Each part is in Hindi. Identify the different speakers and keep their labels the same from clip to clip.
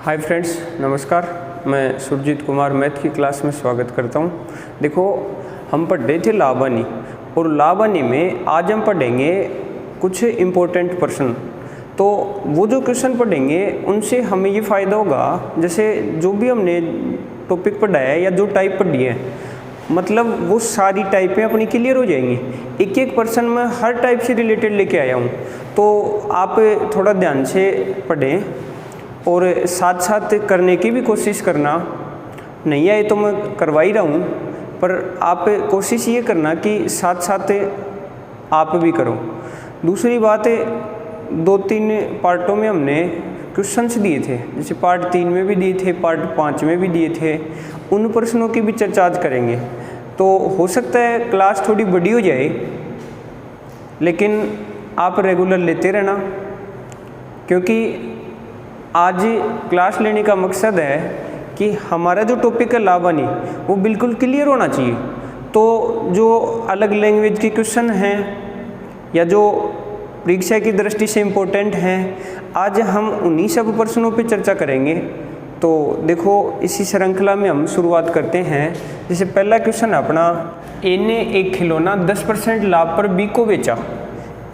Speaker 1: हाय फ्रेंड्स, नमस्कार। मैं सुरजीत कुमार मैथ की क्लास में स्वागत करता हूं। देखो, हम पढ़ रहे थे लावनी, और लावनी में आज हम पढ़ेंगे कुछ इम्पोर्टेंट प्रश्न। तो वो जो क्वेश्चन पढ़ेंगे उनसे हमें ये फ़ायदा होगा, जैसे जो भी हमने टॉपिक पढ़ा है या जो टाइप पढ़ी है, मतलब वो सारी टाइपें अपनी क्लियर हो जाएंगी। एक एक पर्सन में हर टाइप से रिलेटेड लेके आया हूँ, तो आप थोड़ा ध्यान से पढ़ें और साथ साथ करने की भी कोशिश करना। नहीं आए तो मैं करवा ही रहा हूँ, पर आप कोशिश ये करना कि साथ साथ आप भी करो। दूसरी बात है, 2-3 पार्टों में हमने क्वेश्चंस दिए थे, जैसे पार्ट 3 में भी दिए थे, पार्ट 5 में भी दिए थे। उन प्रश्नों की भी चर्चा आज करेंगे। तो हो सकता है क्लास थोड़ी बड़ी हो जाए, लेकिन आप रेगुलर लेते रहना, क्योंकि आज क्लास लेने का मकसद है कि हमारा जो टॉपिक है लावनी, वो बिल्कुल क्लियर होना चाहिए। तो जो अलग लैंग्वेज के क्वेश्चन हैं या जो परीक्षा की दृष्टि से इम्पोर्टेंट हैं, आज हम उन्हीं सब प्रश्नों पे चर्चा करेंगे। तो देखो, इसी श्रृंखला में हम शुरुआत करते हैं। जैसे पहला क्वेश्चन है अपना, ए ने एक खिलौना 10% लाभ पर बी को बेचा।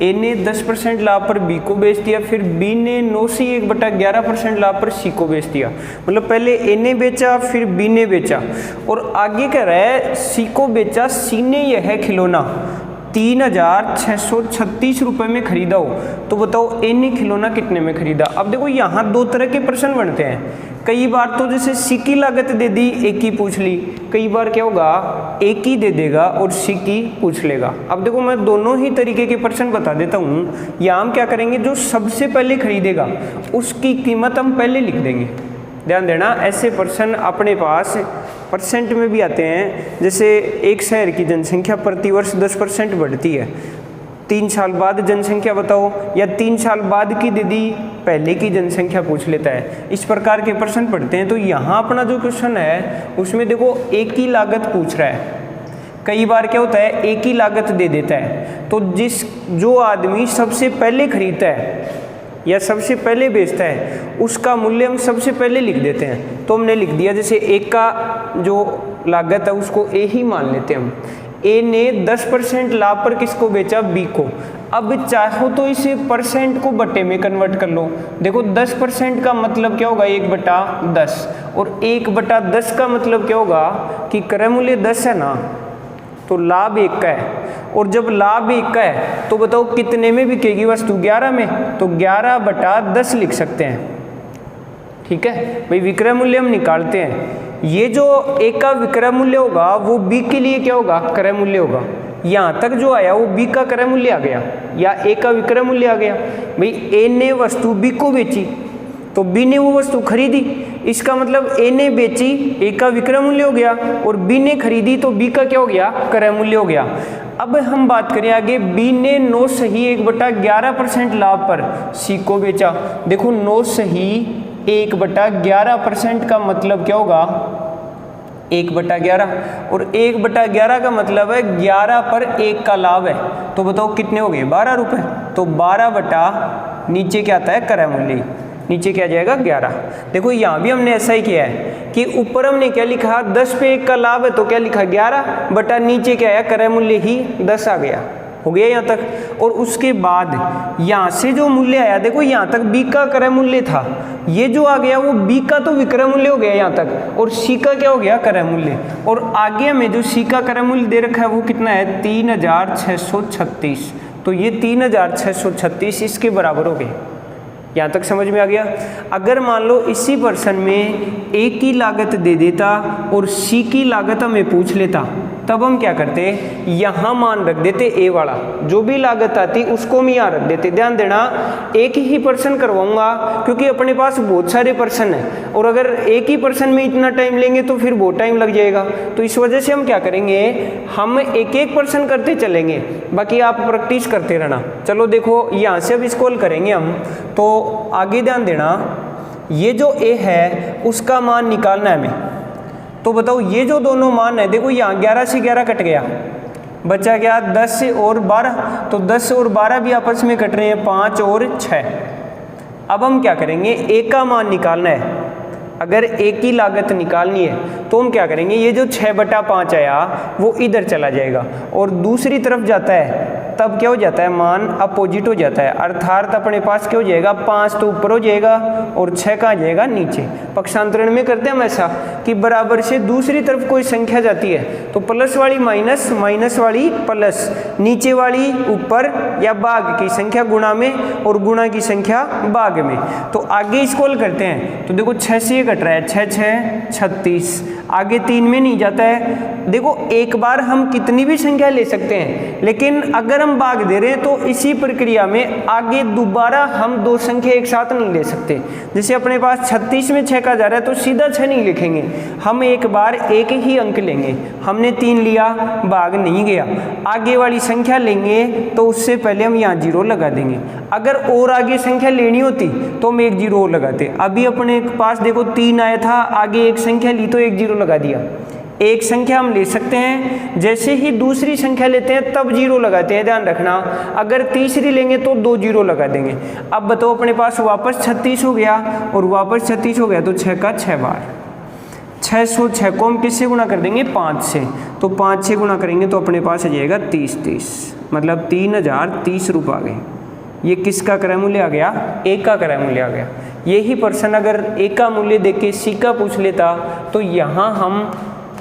Speaker 1: ए ने 10% लाभ पर बी को बेच दिया, फिर बी ने 9 से 1/11% लाभ पर सी को बेच दिया। मतलब पहले ए ने बेचा, फिर बी ने बेचा, और आगे कह रहा है सी को बेचा। सी ने यह खिलौना 3,636 रुपये में खरीदा हो, तो बताओ ए ने खिलौना कितने में खरीदा। अब देखो, यहाँ दो तरह के प्रश्न बनते हैं। कई बार तो जैसे सी की लागत दे दी, ए की पूछ ली। कई बार क्या होगा, ए की दे देगा और सी की पूछ लेगा। अब देखो, मैं दोनों ही तरीके के प्रश्न बता देता हूँ। यहाँ हम क्या करेंगे, जो सबसे पहले खरीदेगा उसकी कीमत हम पहले लिख देंगे। ध्यान देना, ऐसे प्रश्न अपने पास परसेंट में भी आते हैं। जैसे एक शहर की जनसंख्या प्रतिवर्ष 10% बढ़ती है, 3 साल बाद जनसंख्या बताओ, या 3 साल बाद की दे दी, पहले की जनसंख्या पूछ लेता है। इस प्रकार के प्रश्न पढ़ते हैं। तो यहाँ अपना जो क्वेश्चन है उसमें देखो, एक की लागत पूछ रहा है। कई बार क्या होता है, एक ही लागत दे देता है, तो जो आदमी सबसे पहले खरीदता है या सबसे पहले बेचता है, उसका मूल्य हम सबसे पहले लिख देते हैं। तो हमने लिख दिया, जैसे एक का जो लागत है उसको ए ही मान लेते हैं हम। ए ने 10% लाभ पर किसको बेचा, बी को। अब चाहो तो इसे परसेंट को बटे में कन्वर्ट कर लो। देखो, 10% का मतलब क्या होगा, 1/10, और 1/10 का मतलब क्या होगा कि क्रय मूल्य 10 है ना, तो लाभ 1 का है। और जब लाभ 1 का है तो बताओ कितने में बिकेगी वस्तु, 11 में, तो 11/10 लिख सकते हैं। ठीक है भाई, विक्रय मूल्य हम निकालते हैं। ये जो ए का विक्रय मूल्य होगा वो बी के लिए क्या होगा, क्रय मूल्य होगा। यहाँ तक जो आया वो बी का क्रय मूल्य आ गया या ए का विक्रय मूल्य आ गया। भाई, ए ने वस्तु बी को बेची तो बी ने वो वस्तु खरीदी। इसका मतलब ए ने बेची, ए का विक्रय मूल्य हो गया, और बी ने खरीदी तो बी का क्या हो गया, क्रय मूल्य हो गया। अब हम बात करें आगे, बी ने 9 सही 1/11% लाभ पर सी को बेचा। देखो, 9 सही 1/11% का मतलब क्या होगा, 1/11, और 1/11 का मतलब है 11 पर 1 का लाभ है। तो बताओ कितने हो गए, 12 रुपये। तो 12 नीचे क्या आता है, क्रय मूल्य, नीचे क्या जाएगा, 11। देखो, यहाँ भी हमने ऐसा ही किया है कि ऊपर हमने क्या लिखा, 10 पे 1 का लाभ है, तो क्या लिखा, 11 बटा नीचे क्या है, क्रय मूल्य ही 10 आ गया। हो गया यहाँ तक। और उसके बाद यहाँ से जो मूल्य आया, देखो यहाँ तक बी का क्रय मूल्य था, ये जो आ गया वो बी का तो विक्रय मूल्य हो गया यहाँ तक, और सी का क्या हो गया, क्रय मूल्य। और आगे में जो सी का क्रय मूल्य दे रखा है वो कितना है, 3,636। तो ये 3,636 इसके बराबर हो गए। यहाँ तक समझ में आ गया। अगर मान लो इसी पर्सन में ए की लागत दे देता और सी की लागत हमें पूछ लेता, तब हम क्या करते, यहाँ मान रख देते ए वाला, जो भी लागत आती उसको हम यहाँ रख देते। ध्यान देना, एक ही पर्सन करवाऊंगा क्योंकि अपने पास बहुत सारे पर्सन हैं, और अगर एक ही पर्सन में इतना टाइम लेंगे तो फिर बहुत टाइम लग जाएगा। तो इस वजह से हम क्या करेंगे, हम एक एक पर्सन करते चलेंगे, बाकी आप प्रैक्टिस करते रहना। चलो देखो, यहाँ से अब इसको हल करेंगे हम। तो आगे ध्यान देना, ये जो ए है उसका मान निकालना है हमें। तो बताओ, ये जो दोनों मान है, देखो यहाँ 11 से 11 कट गया, बचा गया 10 और 12। तो 10 और 12 भी आपस में कट रहे हैं, 5 और 6। अब हम क्या करेंगे, ए का मान निकालना है। अगर एक ही लागत निकालनी है तो हम क्या करेंगे, ये जो 6/5 आया वो इधर चला जाएगा और दूसरी तरफ जाता है, तब क्या हो जाता है, मान अपोजिट हो जाता है, अर्थात अपने पास क्या हो जाएगा, 5 तो ऊपर हो जाएगा और 6 कहाँ जाएगा, नीचे। पक्षांतरण में करते हैं हम ऐसा कि बराबर से दूसरी तरफ कोई संख्या जाती है तो प्लस वाली माइनस, माइनस वाली प्लस, नीचे वाली ऊपर या भाग की संख्या गुणा में और गुणा की संख्या भाग में। तो आगे इसको हल करते हैं तो देखो 6 से ये कट रहा है, 6 6 36, आगे 3 में नहीं जाता है। देखो एक बार हम कितनी भी संख्या ले सकते हैं, लेकिन अगर हम भाग दे रहे हैं तो इसी प्रक्रिया में आगे दोबारा हम 2 संख्या एक साथ नहीं ले सकते। जैसे अपने पास 36 में 6 का जा रहा है तो सीधा 6 नहीं लिखेंगे, हम एक बार एक ही अंक लेंगे। हमने 3 लिया, भाग नहीं गया, आगे वाली संख्या लेंगे तो उससे पहले हम यहाँ 0 लगा देंगे। अगर और आगे संख्या लेनी होती तो हम 1 0 लगाते। अभी अपने पास देखो 3 आया था, आगे एक संख्या ली तो 1 0 लगा दिया। एक संख्या हम ले सकते हैं, जैसे ही दूसरी संख्या लेते हैं तब 0 लगाते हैं, ध्यान रखना। अगर तीसरी लेंगे तो 2 0 लगा देंगे। अब बताओ अपने पास वापस 36 हो गया और वापस 36 हो गया तो 6 का 6 बार, 606 को हम किससे गुणा कर देंगे, 5 से। तो 5 से गुणा करेंगे तो अपने पास आ जाएगा 30, मतलब 3030 रुपये आ गए। ये किसका क्रय मूल्य आ गया, एक का क्रय मूल्य आ गया। यही प्रश्न अगर एक का मूल्य देख के सी का पूछ लेता तो यहाँ हम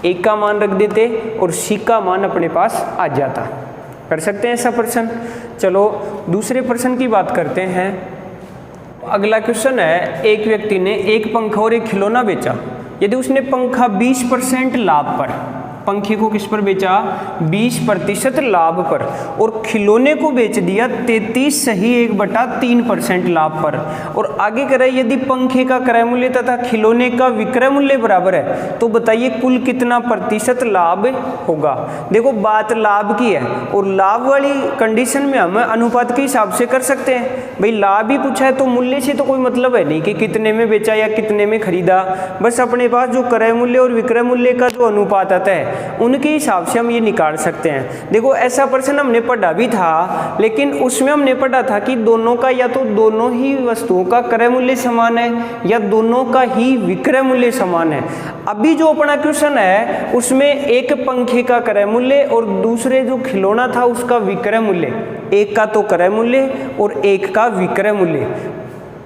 Speaker 1: एक का मान रख देते और सी का मान अपने पास आ जाता। कर सकते हैं ऐसा प्रश्न। चलो दूसरे प्रश्न की बात करते हैं। अगला क्वेश्चन है, एक व्यक्ति ने एक पंखा और एक खिलौना बेचा। यदि उसने पंखा 20% लाभ पर, पंखे को किस पर बेचा, 20% लाभ पर, और खिलौने को बेच दिया 33 सही 1/3% लाभ पर। और आगे करें, यदि पंखे का क्रय मूल्य तथा खिलौने का विक्रय मूल्य बराबर है तो बताइए कुल कितना प्रतिशत लाभ होगा। देखो बात लाभ की है और लाभ वाली कंडीशन में हम अनुपात के हिसाब से कर सकते हैं। भाई लाभ ही पूछा है तो मूल्य से तो कोई मतलब है नहीं कि कितने में बेचा या कितने में खरीदा, बस अपने पास जो क्रय मूल्य और विक्रय मूल्य का जो अनुपात आता है उनके हिसाब से हम ये निकाल सकते हैं। देखो ऐसा प्रश्न हमने पढ़ा भी था, लेकिन उसमें हमने पढ़ा था कि दोनों का या तो दोनों ही वस्तुओं का क्रय मूल्य समान है या दोनों का ही विक्रय मूल्य समान है। अभी जो अपना क्वेश्चन है उसमें एक पंखे का क्रय मूल्य और दूसरे जो खिलौना था उसका विक्रय मूल्य, एक का तो क्रय मूल्य और एक का विक्रय मूल्य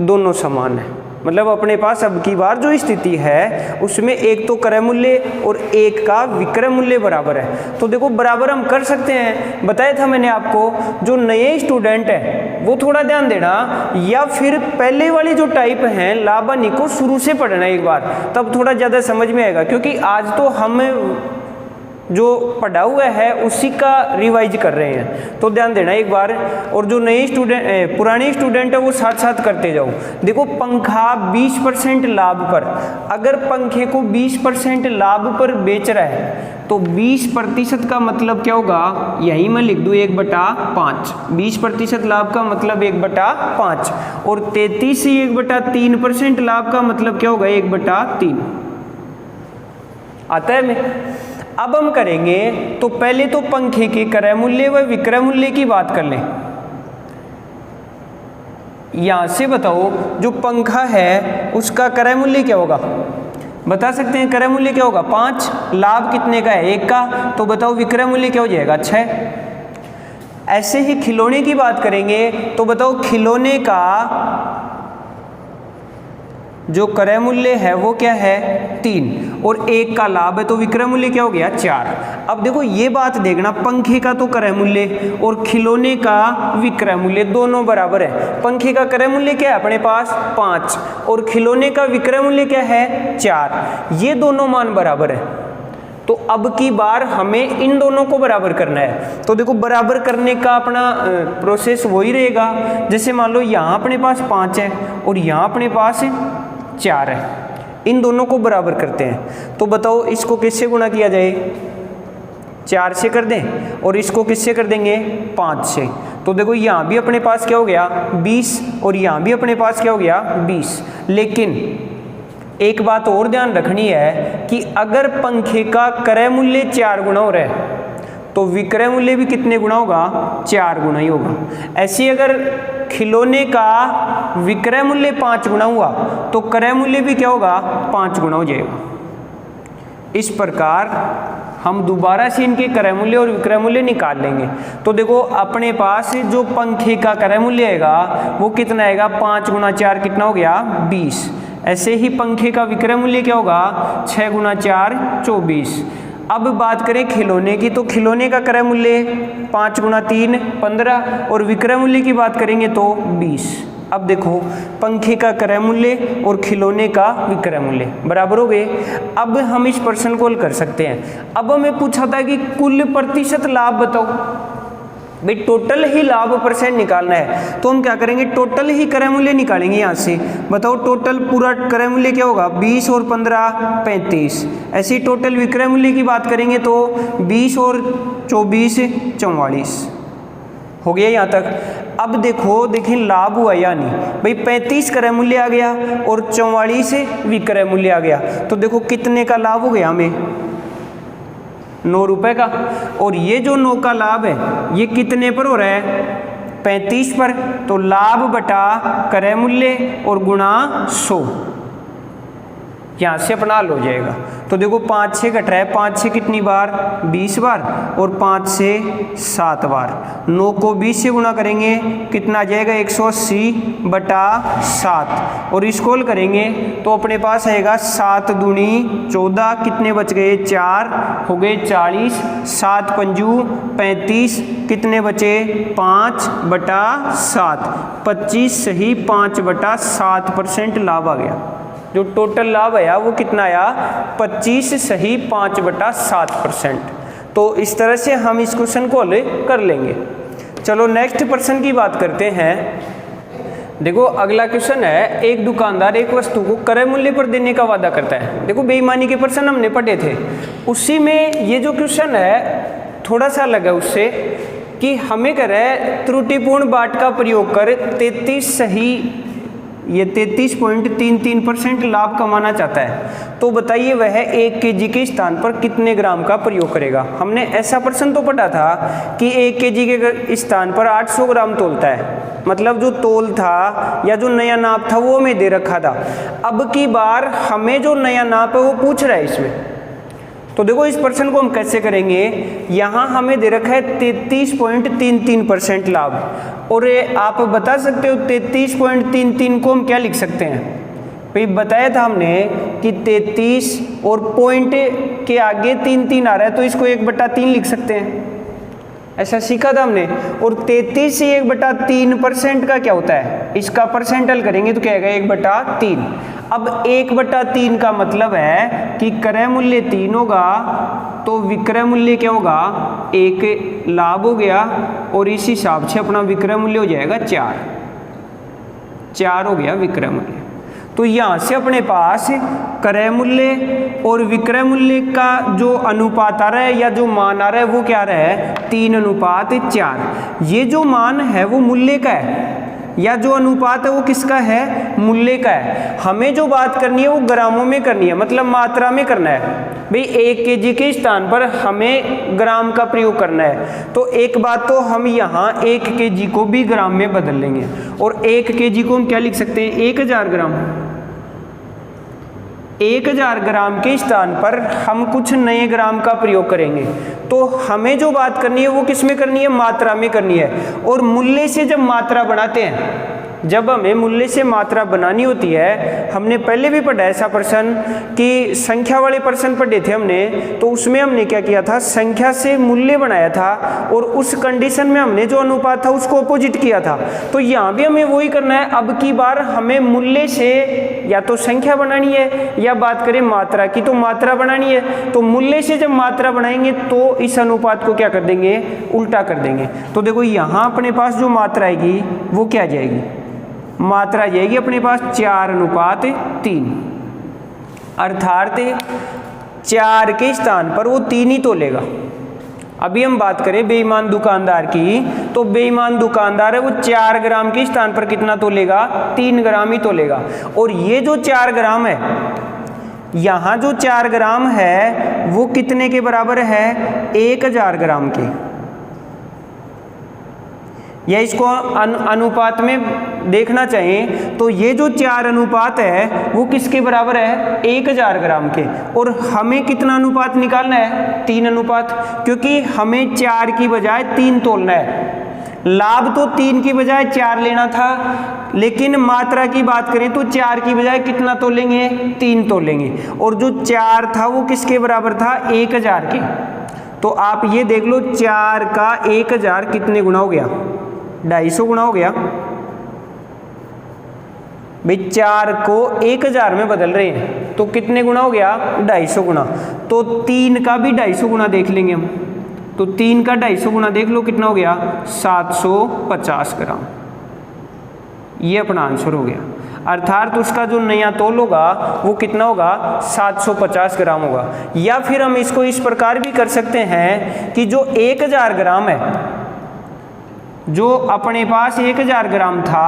Speaker 1: दोनों समान है। मतलब अपने पास अब की बार जो स्थिति है उसमें एक तो क्रय मूल्य और एक का विक्रय मूल्य बराबर है। तो देखो बराबर हम कर सकते हैं, बताया था मैंने आपको। जो नए स्टूडेंट है वो थोड़ा ध्यान देना, या फिर पहले वाली जो टाइप है लाभ हानि को शुरू से पढ़ना एक बार, तब थोड़ा ज़्यादा समझ में आएगा। क्योंकि आज तो हम जो पढ़ा हुआ है उसी का रिवाइज कर रहे हैं, तो ध्यान देना एक बार। और जो नए स्टूडेंट पुराने स्टूडेंट है वो साथ साथ करते जाओ। देखो पंखा 20% लाभ पर, अगर पंखे को 20% लाभ पर बेच रहा है तो 20% का मतलब क्या होगा, यही मैं लिख दूँ 1/5। 20% लाभ का मतलब 1/5 और 33 से 1/3% लाभ का मतलब क्या होगा 1/3 आता है में। अब हम करेंगे तो पहले तो पंखे के क्रय मूल्य व विक्रय मूल्य की बात कर लें। यहां से बताओ जो पंखा है उसका क्रय मूल्य क्या होगा, बता सकते हैं क्रय मूल्य क्या होगा 5, लाभ कितने का है 1 का, तो बताओ विक्रय मूल्य क्या हो जाएगा 6। ऐसे ही खिलौने की बात करेंगे तो बताओ खिलौने का जो क्रय मूल्य है वो क्या है 3 और 1 का लाभ है तो विक्रय मूल्य क्या हो गया 4। अब देखो ये बात देखना, पंखे का तो क्रय मूल्य और खिलौने का विक्रय मूल्य दोनों बराबर है। पंखे का क्रय मूल्य क्या है अपने पास 5 और खिलौने का विक्रय मूल्य क्या है 4, ये दोनों मान बराबर है। तो अब की बार हमें इन दोनों को बराबर करना है। तो देखो बराबर करने का अपना प्रोसेस वही रहेगा। जैसे मान लो यहाँ अपने पास 5 है और यहाँ अपने पास 4 है, इन दोनों को बराबर करते हैं। तो बताओ इसको किससे गुणा किया जाए, 4 से कर दें और इसको किससे कर देंगे 5 से। तो देखो यहाँ भी अपने पास क्या हो गया 20 और यहाँ भी अपने पास क्या हो गया 20। लेकिन एक बात और ध्यान रखनी है कि अगर पंखे का क्रय मूल्य 4 गुना हो रहा है तो विक्रय मूल्य भी कितने गुना होगा, 4 गुना ही होगा। ऐसे अगर खिलौने का विक्रय मूल्य 5 गुना हुआ तो क्रय मूल्य भी क्या होगा, 5 गुना हो जाएगा। इस प्रकार हम दोबारा से इनके क्रय मूल्य और विक्रय मूल्य निकाल लेंगे। तो देखो अपने पास जो पंखे का क्रय मूल्य आएगा वो कितना आएगा, 5 गुना 4 कितना हो गया, 20। ऐसे ही पंखे का विक्रय मूल्य क्या होगा, 6 गुना 4 24। अब बात करें खिलौने की, तो खिलौने का क्रय मूल्य 5 गुना 3 15 और विक्रय मूल्य की बात करेंगे तो 20। अब देखो पंखे का क्रय मूल्य और खिलौने का विक्रय मूल्य बराबर हो गए। अब हम इस प्रश्न को हल कर सकते हैं। अब हमें पूछा था कि कुल प्रतिशत लाभ बताओ, भाई टोटल ही लाभ परसेंट निकालना है, तो हम क्या करेंगे, टोटल ही क्रय मूल्य निकालेंगे। यहाँ से बताओ टोटल पूरा क्रय मूल्य क्या होगा, 20 और 15 35। ऐसे ही टोटल विक्रय मूल्य की बात करेंगे तो 20 और 24 44 हो गया यहाँ तक। अब देखिए लाभ हुआ या नहीं, भाई 35 क्रय मूल्य आ गया और 44 विक्रय मूल्य आ गया। तो देखो कितने का लाभ हो गया हमें, 9 रुपए का। और ये जो 9 का लाभ है ये कितने पर हो रहा है, 35 पर। तो लाभ बटा क्रय मूल्य और गुणा 100, यहाँ से अपना हल हो जाएगा। तो देखो 5 से घट रहा है, 5 से कितनी बार, 20 बार और 5 से 7 बार। 9 को 20 से गुणा करेंगे कितना आ जाएगा, 180 बटा 7 और इसको हल करेंगे तो अपने पास आएगा 7 दूनी 14, कितने बच गए 4 हो गए 40, 7 पंजू 35, कितने बचे 5 बटा 7 25 सही 5 बटा 7% लाभ आ गया। जो टोटल लाभ आया वो कितना आया, 25 सही 5 बटा 7%। तो इस तरह से हम इस क्वेश्चन को हल कर लेंगे। चलो नेक्स्ट प्रश्न की बात करते हैं। देखो अगला क्वेश्चन है, एक दुकानदार एक वस्तु को क्रय मूल्य पर देने का वादा करता है। देखो बेईमानी के प्रश्न हमने पढ़े थे, उसी में ये जो क्वेश्चन है थोड़ा सा अलग है उससे, कि हमें कह रहा है त्रुटिपूर्ण बाट का प्रयोग कर 33.33% लाभ कमाना चाहता है। तो बताइए वह 1 kg के स्थान पर कितने ग्राम का प्रयोग करेगा। हमने ऐसा प्रश्न तो पढ़ा था कि 1 kg के स्थान पर 800 ग्राम तोलता है, मतलब जो तोल था या जो नया नाप था वो हमें दे रखा था। अब की बार हमें जो नया नाप है वो पूछ रहा है इसमें। तो देखो इस प्रश्न को हम कैसे करेंगे, यहाँ हमें दे रखा है 33.33% लाभ, और आप बता सकते हो 33.33 को हम क्या लिख सकते हैं। भाई बताया था हमने कि 33 और पॉइंट के आगे 3 आ रहा है तो इसको 1/3 लिख सकते हैं, ऐसा सीखा था हमने। और 33 से 1/3% का क्या होता है, इसका परसेंटल करेंगे तो क्या आएगा 1/3। अब 1/3 का मतलब है कि क्रय मूल्य 3 होगा तो विक्रय मूल्य क्या होगा 1 लाभ हो गया, और इस हिसाब से अपना विक्रय मूल्य हो जाएगा 4 हो गया विक्रय मूल्य। तो यहाँ से अपने पास क्रय मूल्य और विक्रय मूल्य का जो अनुपात आ रहा है या जो मान आ रहा है वो क्या आ रहा है 3:4। ये जो मान है वो मूल्य का है या जो अनुपात है वो किसका है, मूल्य का है। हमें जो बात करनी है वो ग्रामों में करनी है, मतलब मात्रा में करना है। भाई 1 kg के स्थान पर हमें ग्राम का प्रयोग करना है, तो एक बात तो हम यहाँ 1 kg को भी ग्राम में बदल लेंगे, और 1 kg को हम क्या लिख सकते हैं 1000 ग्राम। 1000 ग्राम के स्थान पर हम कुछ नए ग्राम का प्रयोग करेंगे। तो हमें जो बात करनी है वो किस में करनी है, मात्रा में करनी है। और मूल्य से जब मात्रा बनाते हैं, जब हमें मूल्य से मात्रा बनानी होती है, हमने पहले भी पढ़ा ऐसा प्रश्न कि संख्या वाले प्रश्न पढ़े थे हमने, तो उसमें हमने क्या किया था, संख्या से मूल्य बनाया था और उस कंडीशन में हमने जो अनुपात था उसको अपोजिट किया था। तो यहाँ भी हमें वही करना है। अब की बार हमें मूल्य से या तो संख्या बनानी है या बात करें मात्रा की तो मात्रा बनानी है। तो मूल्य से जब मात्रा बनाएंगे तो इस अनुपात को क्या कर देंगे, उल्टा कर देंगे। तो देखो यहाँ अपने पास जो मात्रा आएगी वो क्या जाएगी, मात्रा जाएगी अपने पास 4:3, अर्थात 4 के स्थान पर वो 3 ही तोलेगा। अभी हम बात करें बेईमान दुकानदार की, तो बेईमान दुकानदार है वो 4 ग्राम के स्थान पर कितना तोलेगा, 3 ग्राम ही तोलेगा। और ये जो 4 ग्राम है यहाँ जो 4 ग्राम है वो कितने के बराबर है? 1000 ग्राम के। या इसको अनुपात में देखना चाहिए तो ये जो 4 अनुपात है वो किसके बराबर है? 1000 ग्राम के। और हमें कितना अनुपात निकालना है? 3 अनुपात, क्योंकि हमें 4 की बजाय 3 तोलना है। लाभ तो 3 की बजाय 4 लेना था, लेकिन मात्रा की बात करें तो 4 की बजाय कितना तोलेंगे? 3 तोलेंगे। और जो 4 था वो किसके बराबर था? 1000 के। तो आप ये देख लो 4 का 1000 कितने गुना हो गया? 250 गुना हो गया भाई। 4 को 1000 में बदल रहे हैं तो कितने गुना हो गया? 250 गुना। तो 3 का भी 250 गुना देख लेंगे हम। तो 3 का 250 गुना देख लो कितना हो गया? 750 ग्राम। ये अपना आंसर हो गया। अर्थात उसका जो नया तोल होगा वो कितना होगा? 750 ग्राम होगा। या फिर हम इसको इस प्रकार भी कर सकते हैं कि जो 1000 ग्राम है, जो अपने पास 1000 ग्राम था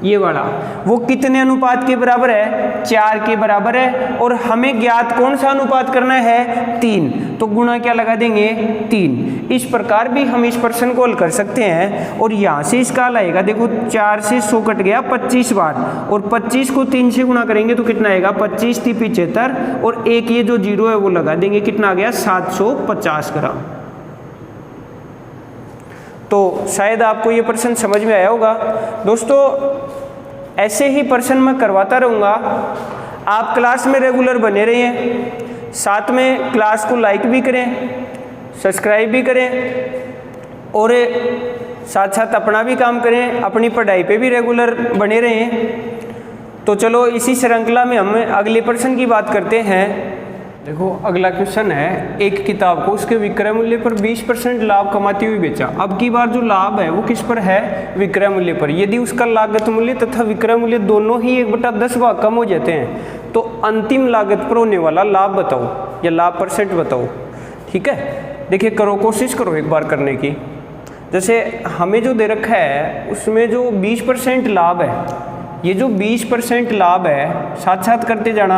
Speaker 1: ये वाला, वो कितने अनुपात के बराबर है? 4 के बराबर है। और हमें ज्ञात कौन सा अनुपात करना है? 3। तो गुणा क्या लगा देंगे? 3। इस प्रकार भी हम इस प्रश्न को हल कर सकते हैं। और यहाँ से इसका हल आएगा, देखो 4 से 100 कट गया 25 बार, और 25 को 3 से गुणा करेंगे तो कितना आएगा? 25 × 75, और एक ये जो 0 है वो लगा देंगे, कितना आ गया? 750 ग्राम। तो शायद आपको ये प्रश्न समझ में आया होगा। दोस्तों ऐसे ही प्रश्न मैं करवाता रहूँगा। आप क्लास में रेगुलर बने रहिए, साथ में क्लास को लाइक भी करें, सब्सक्राइब भी करें, और साथ साथ अपना भी काम करें, अपनी पढ़ाई पे भी रेगुलर बने रहें। तो चलो इसी श्रृंखला में हम अगले प्रश्न की बात करते हैं। देखो अगला क्वेश्चन है, एक किताब को उसके विक्रय मूल्य पर 20% लाभ कमाती हुई बेचा। अब की बार जो लाभ है वो किस पर है? विक्रय मूल्य पर। यदि उसका लागत मूल्य तथा विक्रय मूल्य दोनों ही 1/10 भाग कम हो जाते हैं तो अंतिम लागत पर होने वाला लाभ बताओ या लाभ % बताओ। ठीक है, देखिए करो, कोशिश करो एक बार करने की। जैसे हमें जो दे रखा है उसमें जो 20% लाभ है, ये जो 20% लाभ है, साथ साथ करते जाना,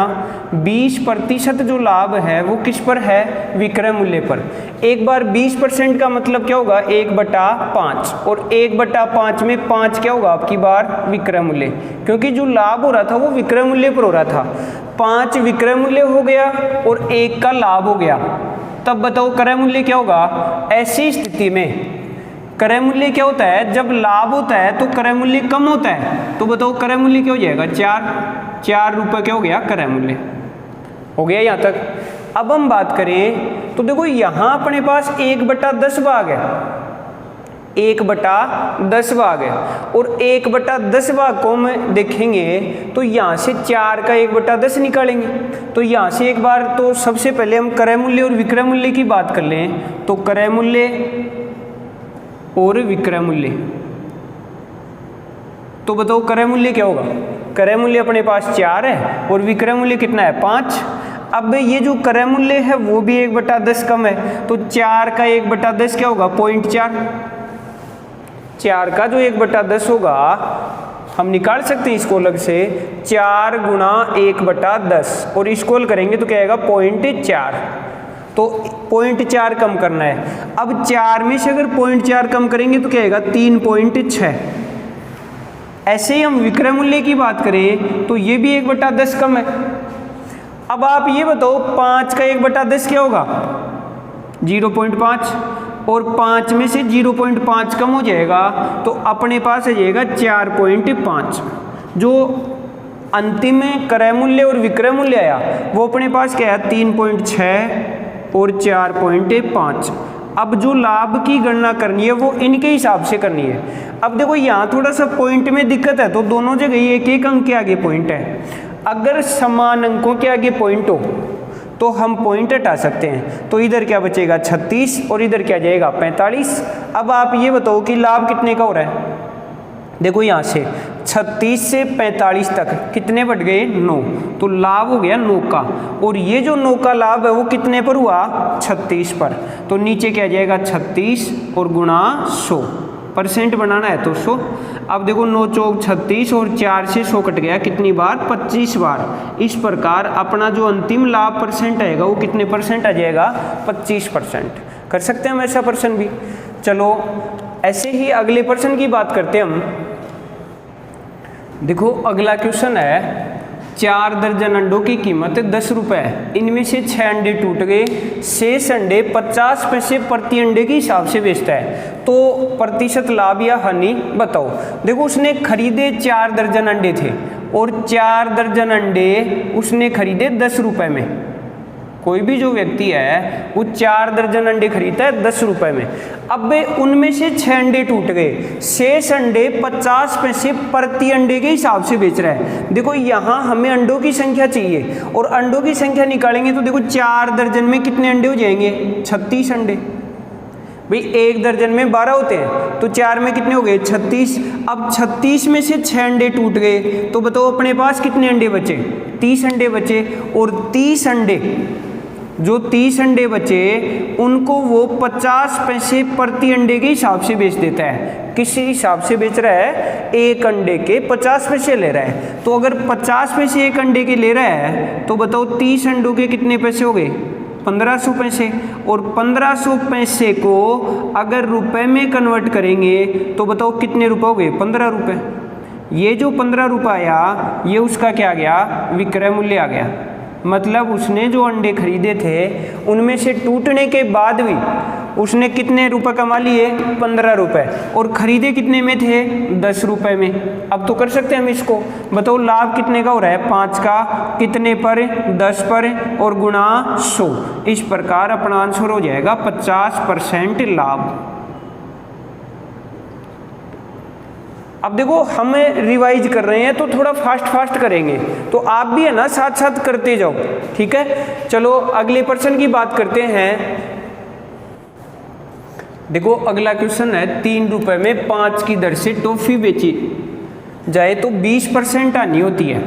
Speaker 1: 20% जो लाभ है वो किस पर है? विक्रय मूल्य पर। एक बार 20% का मतलब क्या होगा? 1/5, और 1/5 में 5 क्या होगा? आपकी बार विक्रय मूल्य, क्योंकि जो लाभ हो रहा था वो विक्रय मूल्य पर हो रहा था। 5 विक्रय मूल्य हो गया और 1 का लाभ हो गया। तब बताओ क्रय मूल्य क्या होगा? ऐसी स्थिति में क्रय मूल्य क्या होता है? जब लाभ होता है तो क्रय मूल्य कम होता है। तो बताओ क्रय मूल्य क्या हो जाएगा? 4 रुपये क्या हो गया? क्रय मूल्य हो गया यहाँ तक। अब हम बात करें तो देखो यहाँ अपने पास 1/10 भाग है, 1/10 भाग है, और 1/10 भाग को हम देखेंगे तो यहाँ से 4 का 1/10 निकालेंगे। तो यहाँ से एक बार तो सबसे पहले हम क्रय मूल्य और विक्रय मूल्य की बात कर लें। तो क्रय मूल्य और विक्रय मूल्य, तो बताओ क्रय मूल्य क्या होगा? क्रय मूल्य अपने पास 4 है और विक्रय मूल्य कितना है? 5। अब ये जो क्रय मूल्य है वो भी 1/10 कम है, तो 4 का 1/10 क्या होगा? 0.4। 4 का जो 1/10 होगा हम निकाल सकते हैं इसको अलग से, 4 गुणा 1/10, और इसको हल करेंगे तो क्या आएगा? 0.4। तो 0.4 कम करना है। अब 4 में से अगर 0.4 कम करेंगे तो क्या आएगा? 3.6। ऐसे ही हम विक्रय मूल्य की बात करें तो ये भी 1/10 कम है। अब आप ये बताओ 5 का 1/10 क्या होगा? 0.5, और 5 में से 0.5 कम हो जाएगा तो अपने पास आ जाएगा 4.5। जो अंतिम क्रय मूल्य और विक्रय मूल्य आया वो अपने पास क्या है? 3.6 और 4.5। अब जो लाभ की गणना करनी है वो इनके हिसाब से करनी है। अब देखो यहाँ थोड़ा सा पॉइंट में दिक्कत है, तो दोनों जगह एक अंक के आगे पॉइंट है। अगर समान अंकों के आगे पॉइंट हो तो हम पॉइंट हटा सकते हैं। तो इधर क्या बचेगा? 36, और इधर क्या जाएगा? 45। अब आप ये बताओ कि लाभ कितने का हो रहा है? देखो यहाँ से 36 से 45 तक कितने बढ़ गए? 9। तो लाभ हो गया 9 का, और ये जो 9 का लाभ है वो कितने पर हुआ? 36 पर। तो नीचे क्या जाएगा? 36 और गुणा 100। परसेंट बनाना है तो 100। अब देखो 9 चौक 36 और 4 से 100 कट गया, कितनी बार? 25 बार। इस प्रकार अपना जो अंतिम लाभ परसेंट आएगा वो कितने परसेंट आ जाएगा? 25%। कर सकते हैं हम ऐसा प्रश्न भी। चलो ऐसे ही अगले प्रश्न की बात करते हैं हम। देखो अगला क्वेश्चन है, 4 दर्जन अंडों की कीमत 10 रुपये है, इनमें से 6 अंडे टूट गए, शेष अंडे 50 पैसे प्रति अंडे के हिसाब से बेचता है, तो प्रतिशत लाभ या हानि बताओ। देखो उसने खरीदे 4 दर्जन अंडे थे और 4 दर्जन अंडे उसने खरीदे 10 रुपये में। कोई भी जो व्यक्ति है वो 4 दर्जन अंडे खरीदता है 10 रुपये में। अब उनमें से 6 अंडे टूट गए, शेष अंडे 50 पैसे प्रति अंडे के हिसाब से बेच रहा है। देखो यहाँ हमें अंडों की संख्या चाहिए और अंडों की संख्या निकालेंगे तो देखो 4 दर्जन में कितने अंडे हो जाएंगे? 36 अंडे। भाई 1 दर्जन में 12 होते हैं तो 4 में कितने हो गए? 36। अब 36 में से 6 अंडे टूट गए तो बताओ अपने पास कितने अंडे बचे? 30 अंडे बचे। और 30 अंडे, जो 30 अंडे बचे उनको वो 50 पैसे प्रति अंडे के हिसाब से बेच देता है। किस हिसाब से बेच रहा है? 1 अंडे के 50 पैसे ले रहा है। तो अगर 50 पैसे 1 अंडे के ले रहा है तो बताओ 30 अंडों के कितने पैसे हो गए? 1500 पैसे। और 1500 पैसे को अगर रुपए में कन्वर्ट करेंगे तो बताओ कितने रुपए हो गए? 15 रुपये। ये जो 15 रुपये आया ये उसका क्या आ गया? विक्रय मूल्य आ गया। मतलब उसने जो अंडे खरीदे थे उनमें से टूटने के बाद भी उसने कितने रुपए कमा लिए? 15 रुपये। और खरीदे कितने में थे? 10 रुपये में। अब तो कर सकते हैं हम इसको। बताओ लाभ कितने का हो रहा है? 5 का। कितने पर? 10 पर और गुणा 100। इस प्रकार अपना आंसर हो जाएगा 50% लाभ। अब देखो हम रिवाइज कर रहे हैं तो थोड़ा फास्ट करेंगे, तो आप भी है ना साथ साथ करते जाओ, ठीक है। चलो अगले प्रश्न की बात करते हैं। देखो अगला क्वेश्चन है, 3 रुपये में 5 की दर से टॉफी बेची जाए तो 20% हानि होती है।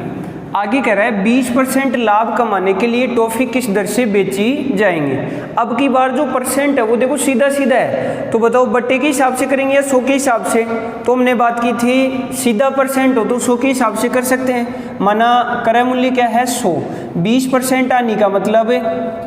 Speaker 1: आगे कह रहा है 20% लाभ कमाने के लिए टॉफी किस दर से बेची जाएंगी। अब की बार जो परसेंट है वो देखो सीधा सीधा है, तो बताओ बट्टे के हिसाब से करेंगे या 100 के हिसाब से। तो हमने बात की थी सीधा परसेंट हो तो 100 के हिसाब से कर सकते हैं। माना क्रय मूल्य क्या है? 100। 20% हानि का मतलब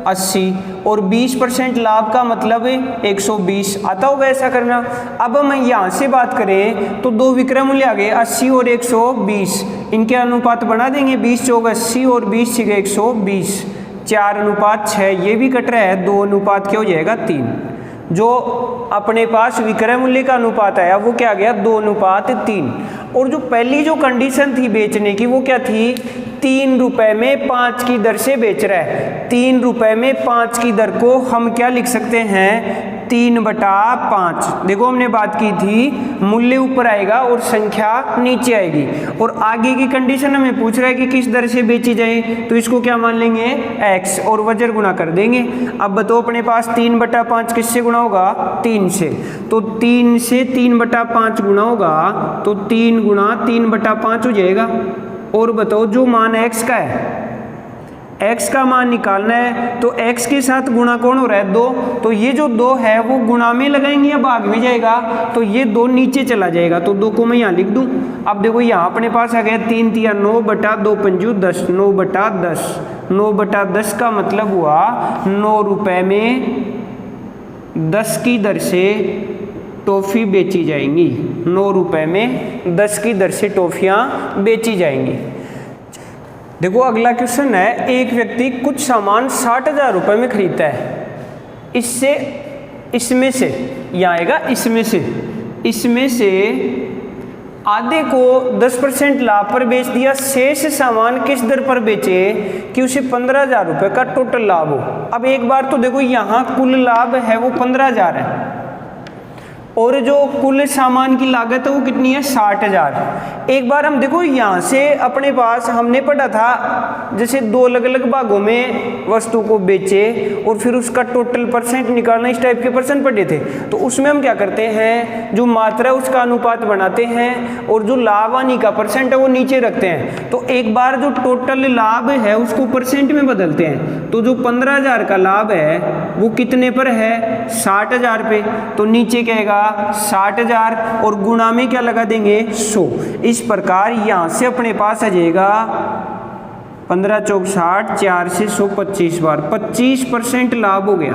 Speaker 1: 80 और 20% लाभ का मतलब 120। आता होगा ऐसा करना। अब हम यहाँ से बात करें तो 2 विक्रय मूल्य आ गए 80 और 120, इनके अनुपात बना देंगे। 20 चौक 80 और 20 छिके 120, 4:6। ये भी कट रहा है, 2 अनुपात क्या हो जाएगा? 3। जो अपने पास विक्रय मूल्य का अनुपात आया वो क्या आ गया? 2:3। और जो पहली जो कंडीशन थी बेचने की वो क्या थी? 3 रुपये में 5 की दर से बेच रहा है। 3 रुपये में 5 की दर को हम क्या लिख सकते हैं? 3/5। देखो हमने बात की थी मूल्य ऊपर आएगा और संख्या नीचे आएगी। और आगे की कंडीशन हमें पूछ रहा है कि किस दर से बेची जाए, तो इसको क्या मान लेंगे? x और वजन गुणा कर देंगे। अब बताओ अपने पास 3/5 किससे गुणा होगा? 3 से। तो 3 से 3/5 गुणा होगा तो 3 गुणा 3/5 हो जाएगा। और बताओ जो मान x का है, x का मान निकालना है तो x के साथ गुणा कौन हो रहा है? 2। तो ये जो 2 है वो गुणा में लगाएंगे या भाग में जाएगा? तो ये 2 नीचे चला जाएगा, तो 2 को मैं यहाँ लिख दूँ। अब देखो यहाँ अपने पास आ गया 3 × 9/2 पंजू 10, 9/10। 9/10 का मतलब हुआ 9 रुपये में 10 की दर से टॉफ़ी बेची जाएंगी। 9 रुपये में 10 की दर से टॉफ़ियाँ बेची जाएंगी। देखो अगला क्वेश्चन है, एक व्यक्ति कुछ सामान 60,000 रुपये में खरीदता है। इसमें से यहाँ आएगा इसमें से आधे को 10% लाभ पर बेच दिया। शेष सामान किस दर पर बेचे कि उसे 15,000 रुपये का टोटल लाभ हो। अब एक बार तो देखो यहाँ कुल लाभ है वो 15,000 है और जो कुल सामान की लागत है वो कितनी है? 60,000। एक बार हम देखो यहाँ से अपने पास हमने पढ़ा था जैसे 2 अलग अलग भागों में वस्तु को बेचे और फिर उसका टोटल परसेंट निकालना, इस टाइप के प्रश्न पढ़े थे। तो उसमें हम क्या करते हैं, जो मात्रा है उसका अनुपात बनाते हैं और जो लाभ हानि का परसेंट है वो नीचे रखते हैं। तो एक बार जो टोटल लाभ है उसको परसेंट में बदलते हैं। तो जो 15,000 का लाभ है वो कितने पर है? 60,000 पे। तो नीचे क्या आएगा? 60,000 और गुणा में क्या लगा देंगे 100। इस प्रकार यहाँ से अपने पास आ जाएगा 15 चौक 60, 4 से 100 25 बार, 25% लाभ हो गया।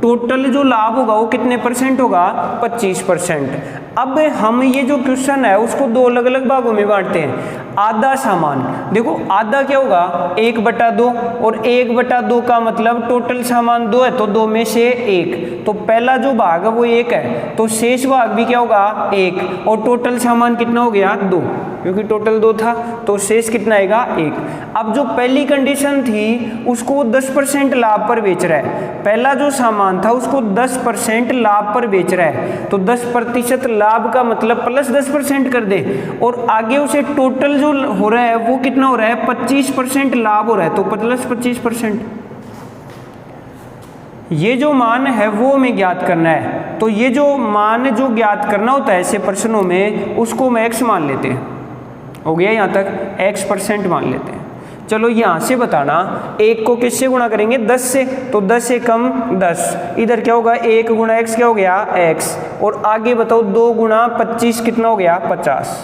Speaker 1: टोटल जो लाभ होगा वो कितने परसेंट होगा 25%। अब हम ये जो क्वेश्चन है उसको दो अलग अलग भागों में बांटते हैं। आधा सामान, देखो आधा क्या होगा 1/2 और 1/2 का मतलब टोटल सामान 2 है तो 2 में से 1, तो पहला जो भाग है वो 1 है तो शेष भाग भी क्या होगा 1 और टोटल सामान कितना हो गया 2, क्योंकि टोटल 2 था तो शेष कितना आएगा 1। अब जो पहली कंडीशन थी उसको 10% लाभ पर बेच रहा है, पहला जो सामान था उसको 10% लाभ पर बेच रहा है तो 10% लाभ का मतलब प्लस 10% कर दे और आगे उसे टोटल जो हो रहा है वो कितना हो रहा है 25% लाभ हो रहा है तो प्लस 25%। ये जो मान है वो हमें ज्ञात करना है, तो ये जो मान जो ज्ञात करना होता है ऐसे प्रश्नों में उसको हम x मान लेते हैं। हो गया यहाँ तक, x% मान लेते हैं। चलो यहाँ से बताना 1 को किससे गुणा करेंगे 10 से, तो 10 से कम 10, इधर क्या होगा 1 गुणा x क्या हो गया x, और आगे बताओ 2 गुणा 25 कितना हो गया 50।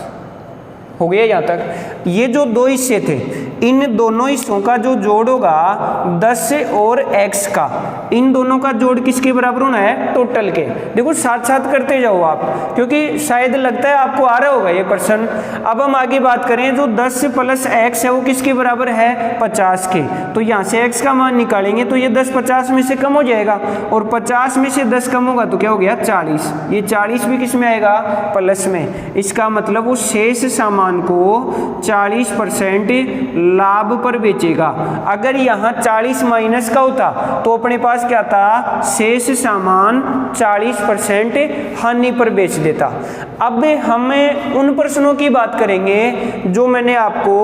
Speaker 1: हो गया यहाँ तक। ये जो दो हिस्से थे इन दोनों हिस्सों का जो जोड़ होगा 10 और x का, इन दोनों का जोड़ किसके बराबर होना है टोटल के। देखो साथ साथ करते जाओ आप, क्योंकि शायद लगता है आपको आ रहा होगा ये प्रश्न। अब हम आगे बात करें, जो 10 प्लस x है वो किसके बराबर है 50 के, तो यहाँ से x का मान निकालेंगे तो ये 10 50 में से कम हो जाएगा और 50 में से 10 कम होगा तो क्या हो गया 40, ये 40 भी किस में आएगा प्लस में। इसका मतलब वो शेष सामान को 40% लाभ पर बेचेगा। अगर यहाँ 40 माइनस का होता तो अपने पास क्या था शेष सामान 40% हानि पर बेच देता। अब हम उन प्रश्नों की बात करेंगे जो मैंने आपको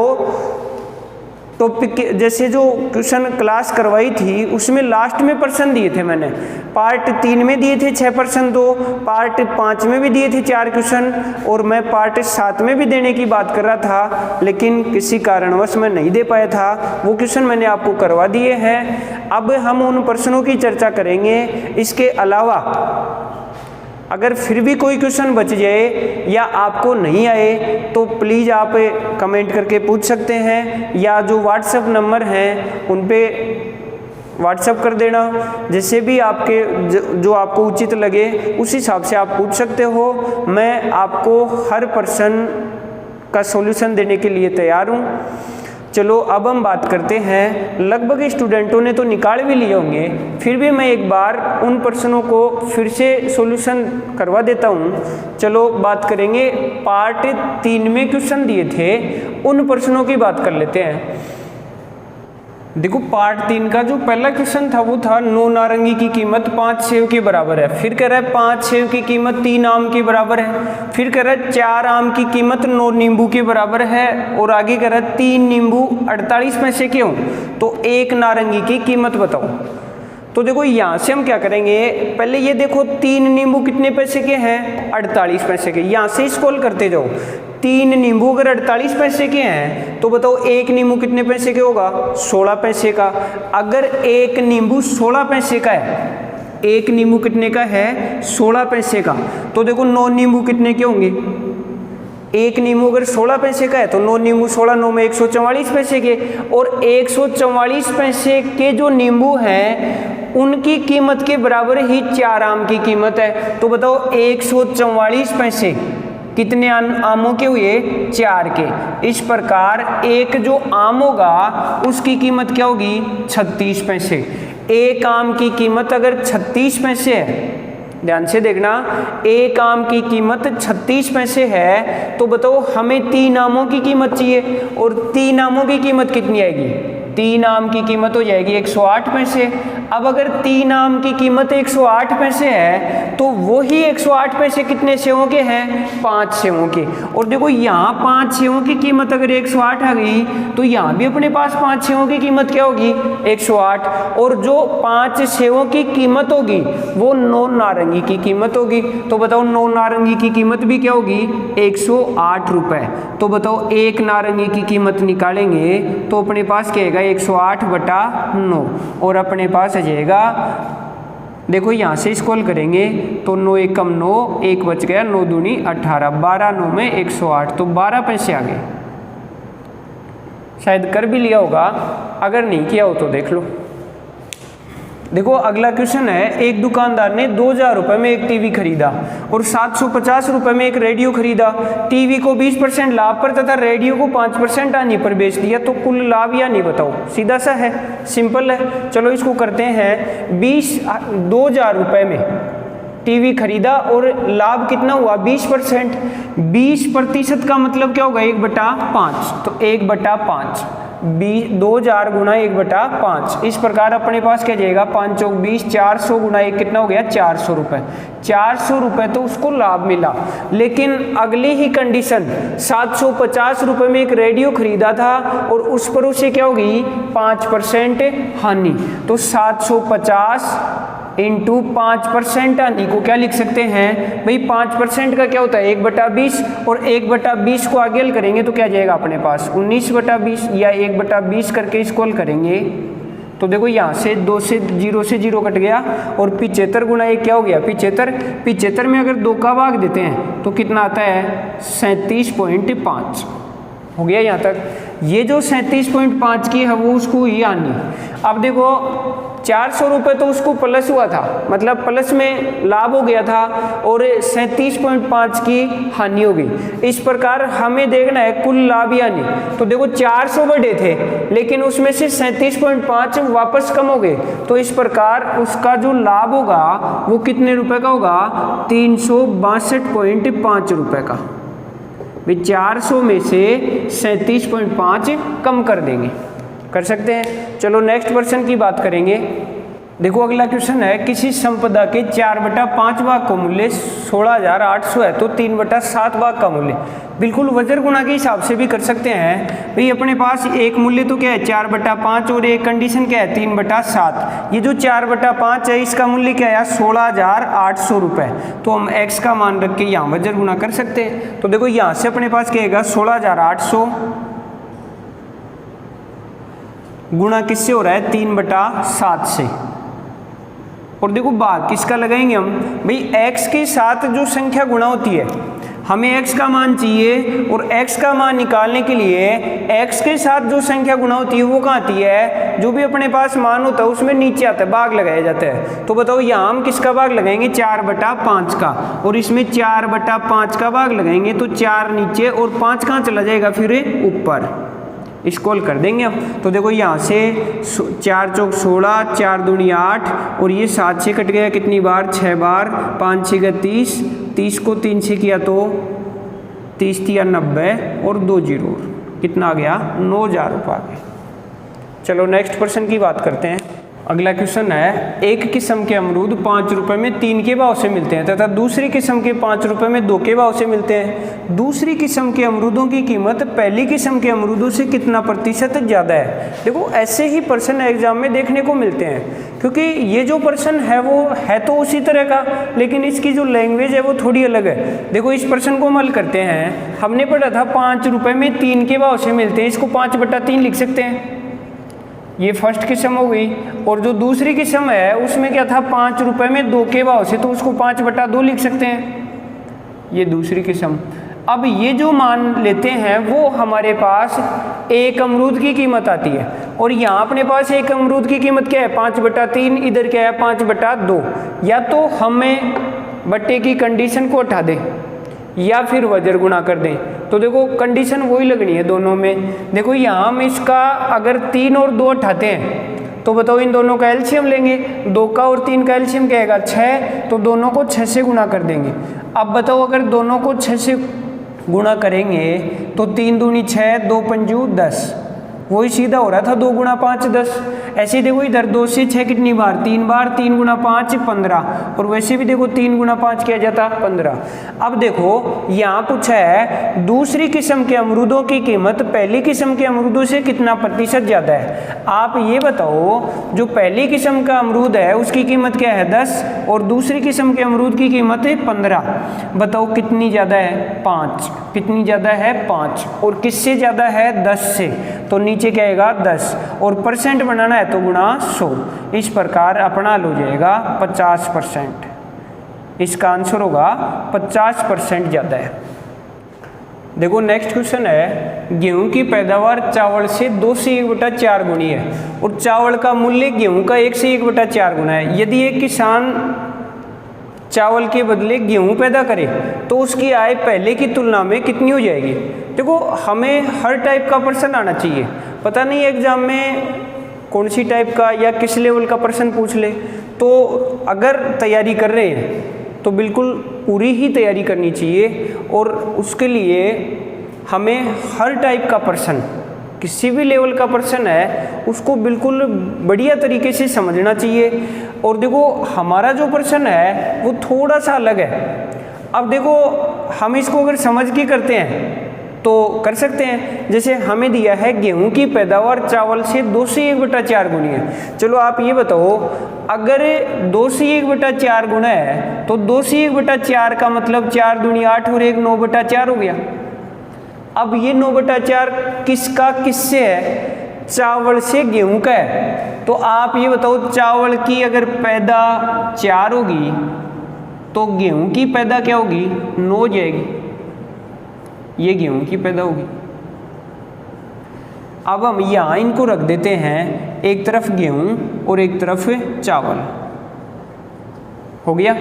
Speaker 1: टॉपिक जैसे जो क्वेश्चन क्लास करवाई थी उसमें लास्ट में प्रश्न दिए थे मैंने। पार्ट 3 में दिए थे 6 प्रश्न, तो पार्ट 5 में भी दिए थे 4 क्वेश्चन और मैं पार्ट 7 में भी देने की बात कर रहा था, लेकिन किसी कारणवश मैं नहीं दे पाया था। वो क्वेश्चन मैंने आपको करवा दिए हैं। अब हम उन प्रश्नों की चर्चा करेंगे। इसके अलावा अगर फिर भी कोई क्वेश्चन बच जाए या आपको नहीं आए तो प्लीज़ आप कमेंट करके पूछ सकते हैं, या जो व्हाट्सएप नंबर हैं उन पे व्हाट्सएप कर देना। जैसे भी आपके जो आपको उचित लगे उस हिसाब से आप पूछ सकते हो। मैं आपको हर प्रश्न का सॉल्यूशन देने के लिए तैयार हूँ। चलो अब हम बात करते हैं, लगभग स्टूडेंटों ने तो निकाल भी लिए होंगे, फिर भी मैं एक बार उन प्रश्नों को फिर से सॉल्यूशन करवा देता हूँ। चलो बात करेंगे, पार्ट 3 में क्वेश्चन दिए थे उन प्रश्नों की बात कर लेते हैं। देखो पार्ट 3 का जो पहला क्वेश्चन था वो था 9 नारंगी की कीमत 5 सेव के बराबर है। फिर कह रहा है 5 सेव की कीमत 3 आम के बराबर है। फिर कह रहा है 4 आम की कीमत 9 नींबू के बराबर है, और आगे कह रहा है 3 नींबू 48 पैसे के हों तो 1 नारंगी की कीमत बताओ। तो देखो यहाँ से हम क्या करेंगे, पहले ये देखो 3 नींबू कितने पैसे के हैं 48 पैसे के। यहाँ से स्क्रॉल करते जाओ, 3 नींबू अगर 48 पैसे के हैं तो बताओ 1 नींबू कितने पैसे के होगा 16 पैसे का। अगर 1 नींबू 16 पैसे का है, 1 नींबू कितने का है 16 पैसे का, तो देखो 9 नींबू कितने के होंगे। 1 नींबू अगर 16 पैसे का है तो 9 नींबू 16 9 में 144 पैसे के, और 144 पैसे के जो नींबू हैं उनकी कीमत के बराबर ही 4 आम की कीमत है। तो बताओ 144 पैसे कितने आमों के हुए 4 के। इस प्रकार एक जो आम होगा उसकी कीमत क्या होगी 36 पैसे। एक आम की कीमत अगर 36 पैसे है, ध्यान से देखना, एक आम की कीमत 36 पैसे है तो बताओ हमें 3 आमों की कीमत चाहिए, और 3 आमों की कीमत कितनी आएगी 3 आम की कीमत हो जाएगी 108 पैसे। अब अगर 3 आम की कीमत 108 पैसे है तो वही 108 पैसे कितने सेवों के हैं 5 सेवों के। और देखो यहाँ 5 सेवों की कीमत अगर 108 आ गई तो यहाँ भी अपने पास 5 सेवों की कीमत क्या होगी 108, और जो 5 सेवों की कीमत होगी वो 9 नारंगी की कीमत होगी। तो बताओ 9 नारंगी की कीमत भी क्या होगी 108 रुपये। तो बताओ 1 नारंगी की कीमत निकालेंगे तो अपने पास क्या आएगा 108/9, और अपने पास आ जाएगा देखो यहाँ से स्क्रॉल करेंगे तो 9 एकम 9, 1 बच गया, 9 दूनी 18, 12 9 में 108, तो 12 पैसे आ गए। शायद कर भी लिया होगा, अगर नहीं किया हो तो देख लो। देखो अगला क्वेश्चन है, एक दुकानदार ने 2000 रुपये में एक टीवी खरीदा और 750 रुपये में एक रेडियो खरीदा। टीवी को 20% लाभ पर तथा रेडियो को 5% हानि पर बेच दिया, तो कुल लाभ या नहीं बताओ। सीधा सा है, सिंपल है। चलो इसको करते हैं। 2000 रुपये में टीवी खरीदा और लाभ कितना हुआ 20%। 20% का मतलब क्या होगा 1/5, तो 1/5 2000 गुना 1/5। इस प्रकार अपने पास क्या जाएगा 5 चौक 20, 400 गुना 1 कितना हो गया 400 रुपये। 400 रुपये तो उसको लाभ मिला, लेकिन अगली ही कंडीशन 750 रुपये में एक रेडियो खरीदा था और उस पर उसे क्या होगी 5% हानि। तो 750 इंटू 5% हानि को क्या लिख सकते हैं भाई 5% का क्या होता है 1/20, और 1/20 को आगे हल करेंगे तो क्या जाएगा अपने पास 19/20, या 1/20 करके इसको हल करेंगे तो देखो यहाँ से 2 से 0 कट गया, और 75 गुना 1 क्या हो गया 75 में अगर 2 का भाग देते हैं तो कितना आता है 37.5 हो गया यहाँ तक। ये जो 37.5 की है वो उसको ही आनी। अब देखो 400 रुपये तो उसको प्लस हुआ था, मतलब प्लस में लाभ हो गया था, और 37.5 की हानि हो गई। इस प्रकार हमें देखना है कुल लाभ या हानि। तो देखो 400 बढ़े थे, लेकिन उसमें से 37.5 वापस कम हो गए, तो इस प्रकार उसका जो लाभ होगा वो कितने रुपए का होगा 362.5 रुपये का। 400 में से 37.5 कम कर देंगे, कर सकते हैं। चलो नेक्स्ट क्वेश्चन की बात करेंगे। देखो अगला क्वेश्चन है, किसी संपदा के 4/5 भाग का मूल्य 16,800 है, तो 3/7 भाग का मूल्य बिल्कुल वज्र गुणा के हिसाब से भी कर सकते हैं। भाई अपने पास एक मूल्य तो क्या है 4/5 और एक कंडीशन क्या है 3/7। ये जो 4/5 है इसका मूल्य क्या है 16,800 रुपये, तो हम x का मान रख के यहाँ वज्र गुणा कर सकते हैं। तो देखो यहाँ से अपने पास क्या आएगा 16,800 गुणा किससे हो रहा है 3/7 से, और देखो भाग किसका लगाएंगे हम भाई x के साथ जो संख्या गुणा होती है, हमें x का मान चाहिए, और x का मान निकालने के लिए x के साथ जो संख्या गुणा होती है वो कहाँ आती है, जो भी अपने पास मान होता है उसमें नीचे आता है, भाग लगाया जाता है। तो बताओ यहाँ हम किसका भाग लगाएंगे 4/5 का, और इसमें 4/5 का भाग लगाएंगे तो 4 नीचे और 5 कहाँ चला जाएगा फिर ऊपर, इसको हल कर देंगे हम। तो देखो यहाँ से 4 चौक 16, 4 दूनी 8, और ये 7 से कट गया कितनी बार 6 बार, 5 6 30, 30 को 3 से किया तो 30 3 90, और 2 0 कितना आ गया 9,000 रुपये आ गए। चलो नेक्स्ट क्वेश्चन की बात करते हैं। अगला क्वेश्चन है, एक किस्म के अमरूद 5 रुपये में 3 के भाव से मिलते हैं तथा दूसरी किस्म के 5 रुपये में 2 के भाव से मिलते हैं। दूसरी किस्म के अमरूदों की कीमत पहली किस्म के अमरूदों से कितना प्रतिशत ज़्यादा है। देखो ऐसे ही प्रश्न एग्जाम में देखने को मिलते हैं, क्योंकि ये जो प्रश्न है वो है तो उसी तरह का, लेकिन इसकी जो लैंग्वेज है वो थोड़ी अलग है। देखो इस प्रश्न को हम हल करते हैं। हमने पढ़ा था 5 रुपये में 3 के भाव से मिलते हैं, इसको 5/3 लिख सकते हैं, ये फर्स्ट किस्म हो गई। और जो दूसरी किस्म है उसमें क्या था 5 रुपये में 2 के भाव से, तो उसको 5/2 लिख सकते हैं, ये दूसरी किस्म। अब ये जो मान लेते हैं वो हमारे पास एक अमरूद की कीमत आती है, और यहाँ अपने पास एक अमरूद की कीमत क्या है 5/3, इधर क्या है 5/2। या तो हमें बट्टे की कंडीशन को हटा दें या फिर वज्र गुणा कर दें। तो देखो कंडीशन वही लगनी है दोनों में। देखो यहाँ हम इसका अगर 3 और 2 उठाते हैं तो बताओ इन दोनों का एलसीएम लेंगे, 2 का और 3 का एलसीएम क्या आएगा 6, तो दोनों को 6 से गुणा कर देंगे। अब बताओ अगर दोनों को 6 से गुणा करेंगे तो 3 दूनी 6, 2 पंजू 10, वही सीधा हो रहा था 2 गुणा 5 10। ऐसे देखो इधर 2 से 6 कितनी बार 3 बार, 3 गुणा 5 15, और वैसे भी देखो 3 गुणा 5 किया जाता 15। अब देखो यहाँ पूछा है दूसरी किस्म के अमरूदों की कीमत पहली किस्म के अमरूदों से कितना प्रतिशत ज़्यादा है। आप ये बताओ जो पहली किस्म का अमरूद है उसकी कीमत क्या है 10, और दूसरी किस्म के अमरूद की कीमत है 15। बताओ कितनी ज़्यादा है 5, कितनी ज़्यादा है 5, और किससे ज़्यादा है 10 से। तो नीचे क्या आएगा 10, और परसेंट बनाना है तो गुणा 100। इस प्रकार अपना हल हो जाएगा 50%। इसका आंसर होगा 50% ज़्यादा है। देखो नेक्स्ट क्वेश्चन है, गेहूं की पैदावार चावल से 2 से 1/4 गुनी है और चावल का मूल्य गेहूं का 1 से 1/4 गुना है। यदि एक किसान चावल के बदले गेहूं पैदा करे तो उसकी आय पहले की तुलना में कितनी हो जाएगी। देखो हमें हर टाइप का प्रश्न आना चाहिए, पता नहीं एग्जाम में कौन सी टाइप का या किस लेवल का प्रश्न पूछ ले। तो अगर तैयारी कर रहे हैं तो बिल्कुल पूरी ही तैयारी करनी चाहिए, और उसके लिए हमें हर टाइप का प्रश्न, किसी भी लेवल का प्रश्न है उसको बिल्कुल बढ़िया तरीके से समझना चाहिए। और देखो हमारा जो प्रश्न है वो थोड़ा सा अलग है। अब देखो हम इसको अगर समझ के करते हैं तो कर सकते हैं। जैसे हमें दिया है गेहूं की पैदावार चावल से 2 से 1/4 गुनी है। चलो आप ये बताओ, अगर 2 से 1/4 गुना है तो 2 से 1/4 का मतलब 4 दूनी 8 और 1 9/4 हो गया। अब ये 9/4 किसका किससे है, चावल से गेहूं का है। तो आप ये बताओ, चावल की अगर पैदा 4 होगी तो गेहूं की पैदा क्या होगी, 9 जाएगी। ये गेहूं की पैदा होगी। अब हम यहाँ इनको रख देते हैं, एक तरफ गेहूं और एक तरफ चावल, हो गया।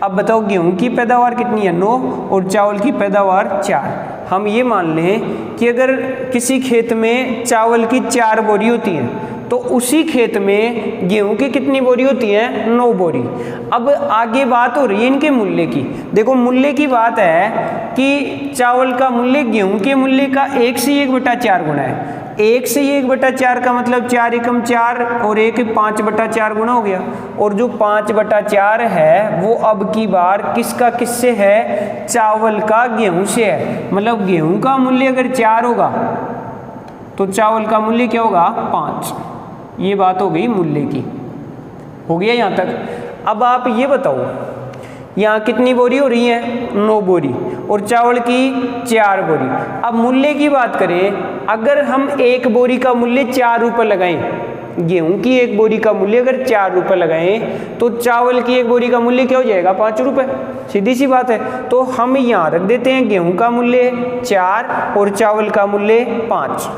Speaker 1: अब बताओ गेहूं की पैदावार कितनी है, 9, और चावल की पैदावार 4। हम ये मान लें कि अगर किसी खेत में चावल की 4 बोरी होती है तो उसी खेत में गेहूं की कितनी बोरी होती है, 9 बोरी। अब आगे बात हो रही है इनके मूल्य की। देखो मूल्य की बात है कि चावल का मूल्य गेहूं के मूल्य का 1 से 1/4 गुना है। 1 से 1/4 का मतलब 4 एकम 4 और 1 5/4 गुना हो गया। और जो 5/4 है वो अब की बार किसका किससे है, चावल का गेहूं से है। मतलब गेहूं का मूल्य अगर 4 होगा तो चावल का मूल्य क्या होगा, 5। ये बात हो गई मूल्य की, हो गया यहाँ तक। अब आप ये बताओ, यहाँ कितनी बोरी हो रही है, 9 बोरी, और चावल की 4 बोरी। अब मूल्य की बात करें, अगर हम 1 बोरी का मूल्य 4 रुपये लगाएं, गेहूं की 1 बोरी का मूल्य अगर 4 रुपये लगाएं तो चावल की 1 बोरी का मूल्य क्या हो जाएगा, 5 रुपये। सीधी सी बात है। तो हम यहाँ रख देते हैं गेहूं का मूल्य 4 और चावल का मूल्य 5।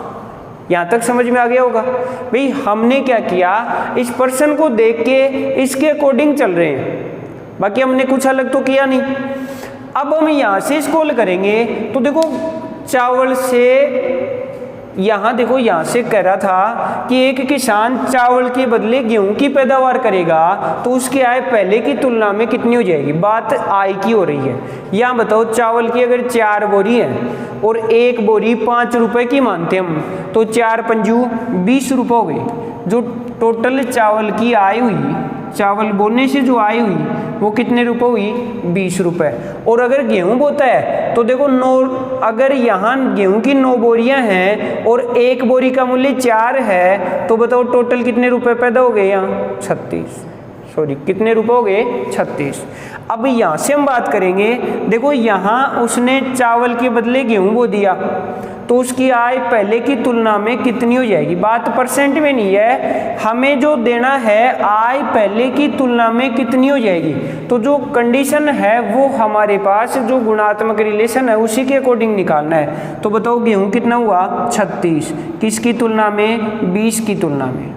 Speaker 1: यहाँ तक समझ में आ गया होगा। भाई हमने क्या किया, इस प्रश्न को देख के इसके अकॉर्डिंग चल रहे हैं, बाकी हमने कुछ अलग तो किया नहीं। अब हम यहाँ से स्क्रॉल करेंगे तो देखो चावल से, यहाँ देखो यहाँ से कह रहा था कि एक किसान चावल के बदले गेहूं की पैदावार करेगा तो उसकी आय पहले की तुलना में कितनी हो जाएगी। बात आय की हो रही है। यहाँ बताओ चावल की अगर 4 बोरी है और 1 बोरी 5 रुपए की मानते हम, तो 4 पंजू 20 रुपये हो गए। जो टोटल चावल की आय हुई, चावल बोने से जो आय हुई वो कितने रुपए हुई, 20 रुपये। और अगर गेहूं बोता है तो देखो 9, अगर यहाँ गेहूं की 9 बोरियां हैं और 1 बोरी का मूल्य 4 है तो बताओ टोटल कितने रुपए पैदा हो गए, यहाँ 36, सॉरी कितने रुपए हो गए, 36। अब यहाँ से हम बात करेंगे, देखो यहाँ उसने चावल के बदले गेहूं बो दिया तो उसकी आय पहले की तुलना में कितनी हो जाएगी। बात परसेंट में नहीं है, हमें जो देना है आय पहले की तुलना में कितनी हो जाएगी। तो जो कंडीशन है वो हमारे पास जो गुणात्मक रिलेशन है उसी के अकॉर्डिंग निकालना है। तो बताओ गेहूं कितना हुआ, 36, किसकी तुलना में, 20 की तुलना में।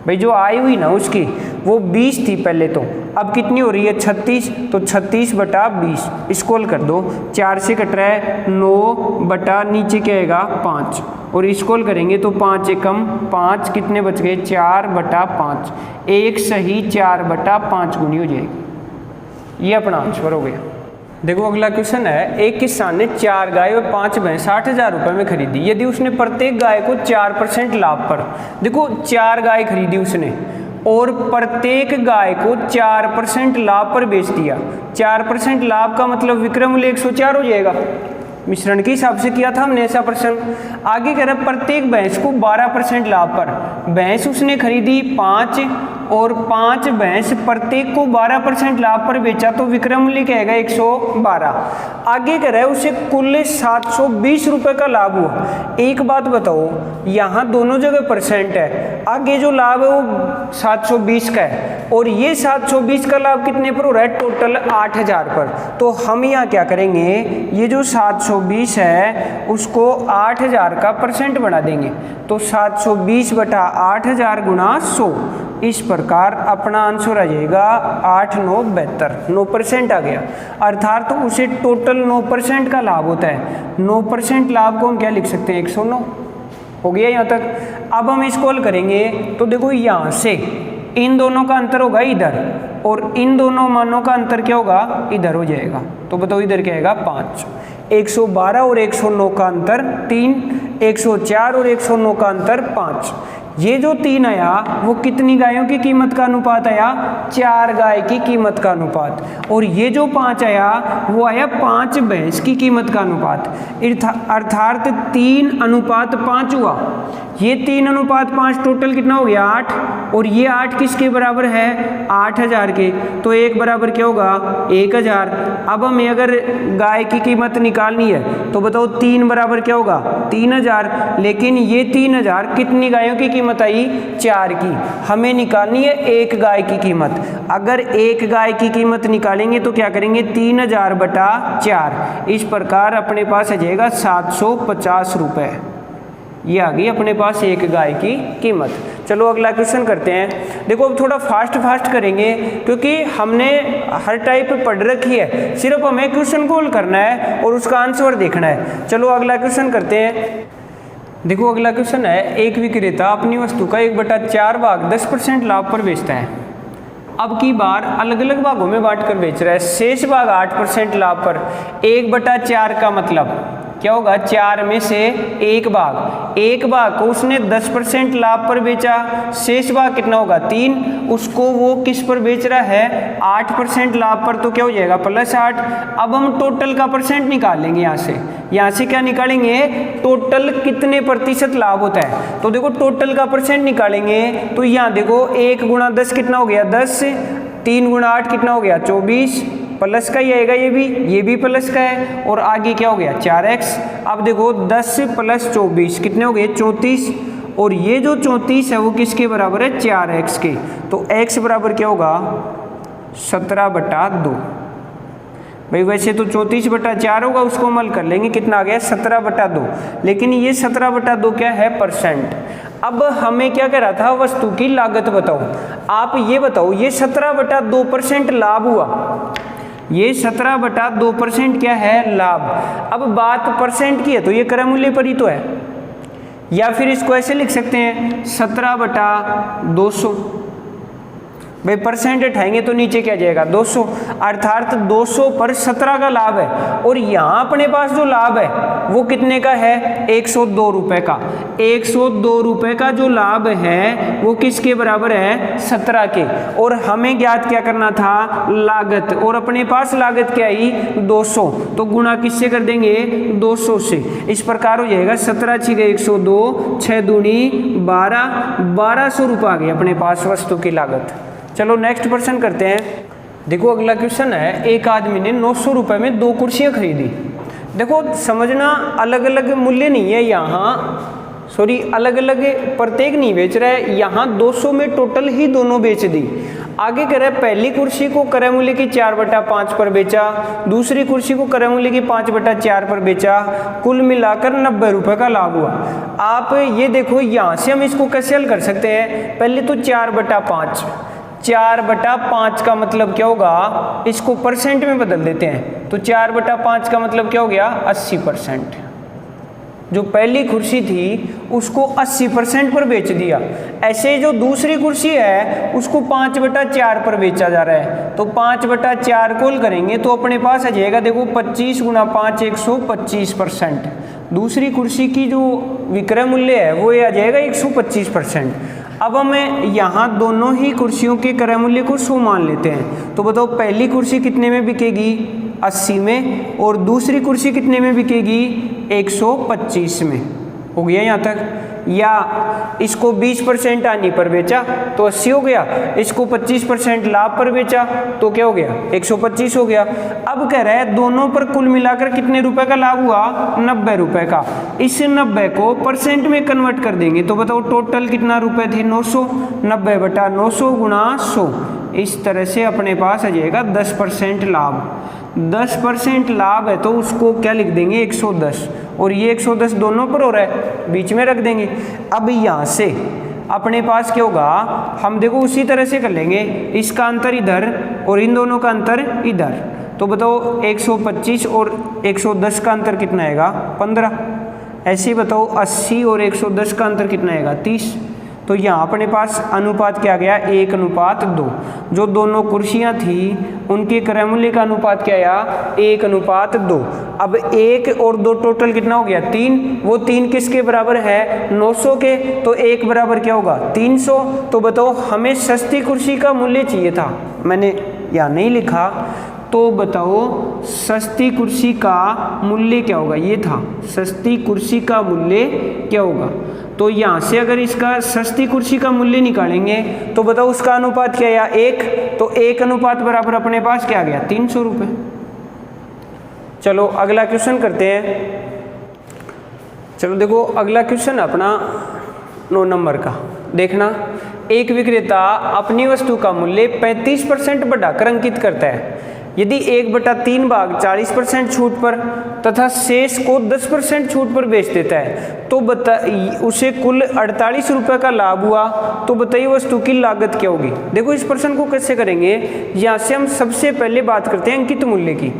Speaker 1: भाई जो आय हुई ना उसकी वो 20 थी पहले, तो अब कितनी हो रही है, 36। तो 36/20 स्क्रॉल कर दो, 4 से कट रहा है 9 बटा नीचे क्या आएगा 5, और स्क्रॉल करेंगे तो 5 एकम 5 कितने बच गए, 4/5। एक सही 4/5 गुनी हो जाएगी। ये अपना आंसर हो गया। देखो अगला क्वेश्चन है, एक किसान ने 4 गाय और 5 भैंस 60,000 रुपये में खरीदी। यदि उसने प्रत्येक गाय को 4% लाभ पर, देखो 4 गाय खरीदी उसने और प्रत्येक गाय को 4% लाभ पर बेच दिया। 4% लाभ का मतलब विक्रय मूल्य 104 हो जाएगा। मिश्रण के हिसाब से किया था हमने ऐसा प्रश्न। आगे कह रहा प्रत्येक भैंस को 12% लाभ पर। भैंस उसने खरीदी 5 और 5 भैंस प्रत्येक को 12% लाभ पर बेचा तो विक्रय मूल्य क्या आएगा 112। आगे कह रहा है उसे कुल 720 रुपये का लाभ हुआ। एक बात बताओ, यहाँ दोनों जगह परसेंट है, आगे जो लाभ है वो 720 का है और ये 720 का लाभ कितने पर हो रहा है, टोटल 8000 पर। तो हम यहाँ क्या करेंगे, ये जो 720 है उसको 8000 का परसेंट बना देंगे, तो 720 बटा 8000 गुणा 100। इस प्रकार अपना आंसर आ जाएगा 8,972, 9% आ गया। अर्थात तो उसे टोटल 9% का लाभ होता है। 9% लाभ को हम क्या लिख सकते हैं, 109। हो गया यहाँ तक। अब हम इसको हल करेंगे तो देखो यहाँ से इन दोनों का अंतर होगा इधर और इन दोनों मानों का अंतर क्या होगा, इधर हो जाएगा। तो बताओ इधर क्या आएगा 5। 112 और 109 का अंतर 3, 104 और 109 का अंतर 5। ये जो 3 आया वो कितनी गायों की कीमत का अनुपात आया, 4 गाय की कीमत का अनुपात। और ये जो 5 आया वो आया 5 भैंस की कीमत का अनुपात। अर्थात 3:5 हुआ। ये 3:5 टोटल कितना हो गया 8, और ये 8 किसके बराबर है, 8000 के। तो एक बराबर क्या होगा 1000। अब हमें अगर गाय की कीमत निकालनी है तो बताओ 3 बराबर क्या होगा 3000। लेकिन ये 3000 कितनी गायों की कीमत आई, 4 की। हमें निकालनी है एक गाय की कीमत। अगर एक गाय की कीमत निकालेंगे तो क्या करेंगे 3000 बटा 4। इस प्रकार अपने पास आ जाएगा 750 रुपये। ये आ गई अपने पास एक गाय की कीमत। चलो अगला क्वेश्चन करते हैं। देखो अब थोड़ा फास्ट करेंगे क्योंकि हमने हर टाइप पढ़ रखी है, सिर्फ हमें क्वेश्चन को हल करना है और उसका आंसर देखना है। चलो अगला क्वेश्चन करते हैं। देखो अगला क्वेश्चन है, एक विक्रेता अपनी वस्तु का 1/4 भाग 10% लाभ पर बेचता है। अब की बार अलग अलग भागों में बांट कर बेच रहा है। शेष भाग 8% लाभ पर। 1/4 का मतलब क्या होगा, 4 में से एक भाग को उसने 10% लाभ पर बेचा। शेष भाग कितना होगा 3, उसको वो किस पर बेच रहा है 8% लाभ पर। तो क्या हो जाएगा +8। अब हम टोटल का परसेंट निकाल लेंगे। यहाँ से क्या निकालेंगे, टोटल कितने प्रतिशत लाभ होता है। तो देखो टोटल का परसेंट निकालेंगे तो यहाँ देखो 1 × 10 कितना हो गया 10, 3 × 8 कितना हो गया 24, प्लस का ही आएगा, ये भी प्लस का है, और आगे क्या हो गया 4x। अब देखो 10 + 24 कितने हो गए 34, और ये जो 34 है वो किसके बराबर है 4x के। तो x बराबर क्या होगा 17/2। भाई वैसे तो 34/4 होगा, उसको हम हल कर लेंगे, कितना आ गया 17/2। लेकिन ये 17/2 क्या है परसेंट। अब हमें क्या कह रहा था, वस्तु की लागत बताओ। आप ये बताओ, ये 17/2% लाभ हुआ, ये 17/2% क्या है लाभ। अब बात परसेंट की है तो ये क्रय मूल्य पर ही तो है, या फिर इसको ऐसे लिख सकते हैं 17/200। भाई परसेंट उठाएंगे तो नीचे क्या जाएगा 200, अर्थात 200 पर 17 का लाभ है। और यहाँ अपने पास जो लाभ है वो कितने का है 102 रुपये का। 102 रुपये का जो लाभ है वो किसके बराबर है 17 के। और हमें ज्ञात क्या करना था लागत, और अपने पास लागत क्या आई 200, तो गुणा किससे कर देंगे 200 से। इस प्रकार हो जाएगा 17 × 6 = 102, 6 दूनी 1200 रुपये आ गए अपने पास वस्तु की लागत। चलो नेक्स्ट क्वेश्चन करते हैं। देखो अगला क्वेश्चन है, एक आदमी ने 900 रुपये में 2 कुर्सियाँ खरीदी। देखो समझना, अलग अलग मूल्य नहीं है यहाँ, अलग अलग प्रत्येक नहीं बेच रहा है, यहाँ 200 में टोटल ही दोनों बेच दी। आगे कह रहा है पहली कुर्सी को क्रय मूल्य की 4/5 पर बेचा, दूसरी कुर्सी को क्रय मूल्य की 5/4 पर बेचा, कुल मिलाकर 90 रुपये का लाभ हुआ। आप ये देखो यहाँ से हम इसको कैसे हल कर सकते हैं। पहले तो 4/5, 4/5 का मतलब क्या होगा, इसको परसेंट में बदल देते हैं। तो 4/5 का मतलब क्या हो गया 80%। जो पहली कुर्सी थी उसको 80% पर बेच दिया। ऐसे जो दूसरी कुर्सी है उसको 5/4 पर बेचा जा रहा है। तो 5/4 को करेंगे तो अपने पास आ जाएगा, देखो 25 × 5 125%। दूसरी कुर्सी की जो विक्रय मूल्य है वो ये आ जाएगा 125%। अब हमें यहाँ दोनों ही कुर्सियों के क्रय मूल्य को 100 मान लेते हैं। तो बताओ पहली कुर्सी कितने में बिकेगी 80 में, और दूसरी कुर्सी कितने में बिकेगी 125 में। हो गया यहाँ तक। या इसको 20% हानि पर बेचा तो 80 हो गया, इसको 25% लाभ पर बेचा तो क्या हो गया 125 हो गया। अब कह रहा है दोनों पर कुल मिलाकर कितने रुपए का लाभ हुआ 90 रुपए का। इस 90 को परसेंट में कन्वर्ट कर देंगे तो बताओ टोटल कितना रुपए थे 900, 90 बटा 900 गुणा 100, इस तरह से अपने पास आ जाएगा 10% लाभ। 10% लाभ है तो उसको क्या लिख देंगे 110, और ये 110 दोनों पर हो रहा है बीच में रख देंगे। अब यहाँ से अपने पास क्या होगा, हम देखो उसी तरह से कर लेंगे, इसका अंतर इधर और इन दोनों का अंतर इधर, तो बताओ 125 और 110 का अंतर कितना आएगा 15। ऐसे ही बताओ 80 और 110 का अंतर कितना आएगा 30। तो यहाँ अपने पास अनुपात क्या गया 1:2। जो दोनों कुर्सियाँ थी उनके क्रय मूल्य का अनुपात क्या आया 1:2। अब 1 और 2 टोटल कितना हो गया 3, वो 3 किसके बराबर है 900 के, तो 1 बराबर क्या होगा 300। तो बताओ हमें सस्ती कुर्सी का मूल्य चाहिए था, मैंने यहाँ नहीं लिखा, तो बताओ सस्ती कुर्सी का मूल्य क्या होगा, ये था सस्ती कुर्सी का मूल्य क्या होगा। तो यहाँ से अगर इसका सस्ती कुर्सी का मूल्य निकालेंगे तो बताओ उसका अनुपात क्या आया 1, तो 1 अनुपात बराबर अपने पास क्या आ गया 300 रुपये। चलो अगला क्वेश्चन करते हैं। चलो देखो अगला क्वेश्चन अपना 9 नंबर का, देखना एक विक्रेता अपनी वस्तु का मूल्य 35% बढ़ाकर अंकित करता है। यदि 1/3 भाग 40% छूट पर तथा शेष को 10% छूट पर बेच देता है तो उसे कुल 48 रुपये का लाभ हुआ, तो बताइए वस्तु की लागत क्या होगी। देखो इस प्रश्न को कैसे करेंगे, यहाँ से हम सबसे पहले बात करते हैं अंकित मूल्य की।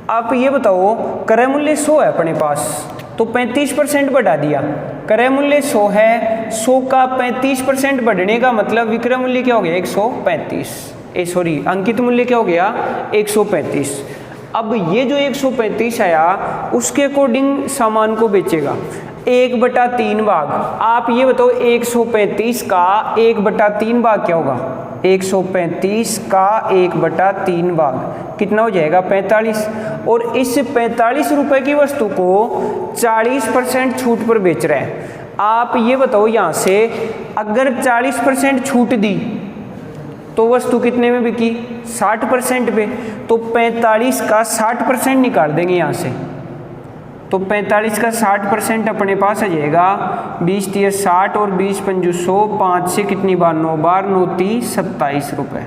Speaker 1: आप ये बताओ क्रय मूल्य 100 है अपने पास, तो 35% बढ़ा दिया, क्रय मूल्य 100 है, 100 का 35% बढ़ने का मतलब विक्रय मूल्य क्या हो गया 135, अंकित मूल्य क्या हो गया 135। अब ये जो 135 आया उसके अकॉर्डिंग सामान को बेचेगा 1/3 भाग। आप ये बताओ 135 का 1/3 भाग क्या होगा, 135 का 1/3 भाग कितना हो जाएगा 45, और इस 45 रुपए की वस्तु को 40% छूट पर बेच रहे हैं। आप ये बताओ यहाँ से अगर 40% छूट दी तो वस्तु कितने में बिकी 60% पे, तो 45 का 60% निकाल देंगे यहाँ से, तो 45 का 60% अपने पास आ जाएगा 20×3 60 और 20×5 100, 5 से कितनी बार 9 बार 9 30 27 रुपये।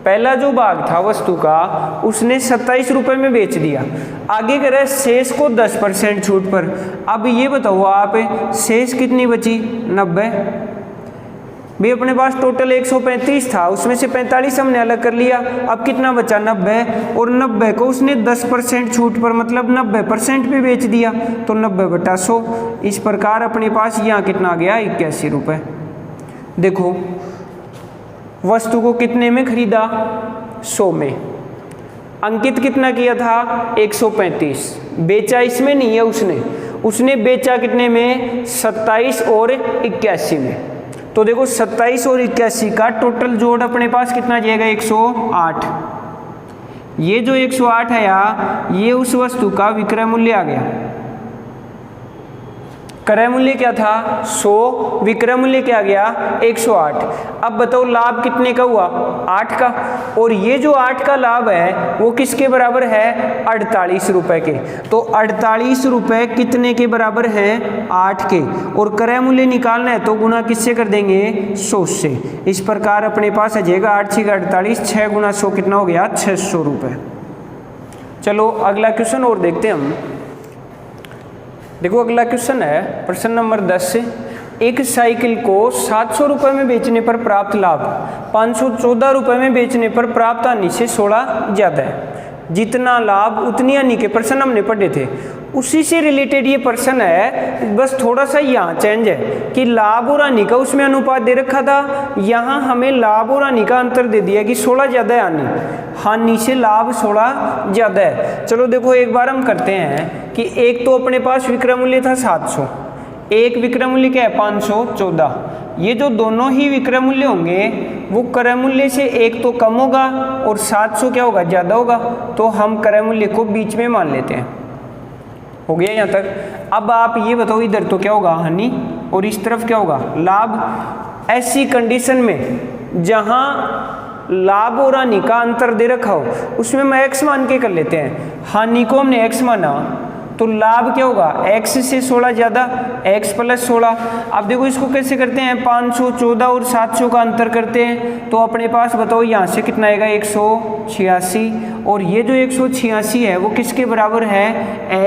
Speaker 1: पहला जो भाग था वस्तु का उसने 27 रुपये में बेच दिया, आगे करे शेष को 10% छूट पर। अब ये बताओ आप शेष कितनी बची 90 भी, अपने पास टोटल 135 था उसमें से 45 हमने अलग कर लिया, अब कितना बचा 90, और 90 को उसने 10% छूट पर मतलब 90% पे बेच दिया, तो 90/100। इस प्रकार अपने पास यहाँ कितना आ गया 81 रुपये। देखो वस्तु को कितने में खरीदा 100 में, अंकित कितना किया था 135, बेचा इसमें नहीं है उसने बेचा कितने में 27 और 81 में। तो देखो 27 और 81 का टोटल जोड़ अपने पास कितना जाएगा 108। ये जो 108 आया ये उस वस्तु का विक्रय मूल्य आ गया। क्रय मूल्य क्या था 100, विक्रय मूल्य क्या गया 108। अब बताओ लाभ कितने का हुआ 8 का, और ये जो 8 का लाभ है वो किसके बराबर है 48 रुपए के। तो 48 रुपए कितने के बराबर हैं 8 के, और क्रय मूल्य निकालना है तो गुना किससे कर देंगे 100 से। इस प्रकार अपने पास आ जाएगा 8 6 48, 6 गुना 100 कितना हो गया 600 रुपये। चलो अगला क्वेश्चन और देखते हैं हम। देखो अगला क्वेश्चन है प्रश्न नंबर 10 से। एक साइकिल को 700 रुपये में बेचने पर प्राप्त लाभ 514 रुपये में बेचने पर प्राप्त हानि से 16 ज़्यादा है। जितना लाभ उतनी हानि के प्रश्न हमने पढ़े थे, उसी से रिलेटेड ये प्रश्न है, बस थोड़ा सा यहाँ चेंज है कि लाभ और हानि का उसमें अनुपात दे रखा था, यहाँ हमें लाभ और हानि का अंतर दे दिया कि 16 ज़्यादा है हानि से लाभ 16 ज़्यादा है। चलो देखो एक बार हम करते हैं कि एक तो अपने पास विक्रय मूल्य था 700, एक विक्रय मूल्य क्या है 514। ये जो दोनों ही विक्रय मूल्य होंगे वो क्रय मूल्य से एक तो कम होगा और 700 क्या होगा ज़्यादा होगा, तो हम क्रय मूल्य को बीच में मान लेते हैं। हो गया यहाँ तक। अब आप ये बताओ, इधर तो क्या होगा हानि और इस तरफ क्या होगा लाभ। ऐसी कंडीशन में जहाँ लाभ और हानि का अंतर दे रखा हो उसमें मैं x मान के कर लेते हैं। हानि को हमने x माना तो लाभ क्या होगा x से 16 ज़्यादा, x प्लस 16। अब देखो इसको कैसे करते हैं, 514 और 700 का अंतर करते हैं तो अपने पास बताओ यहाँ से कितना आएगा 186, और ये जो 186 है वो किसके बराबर है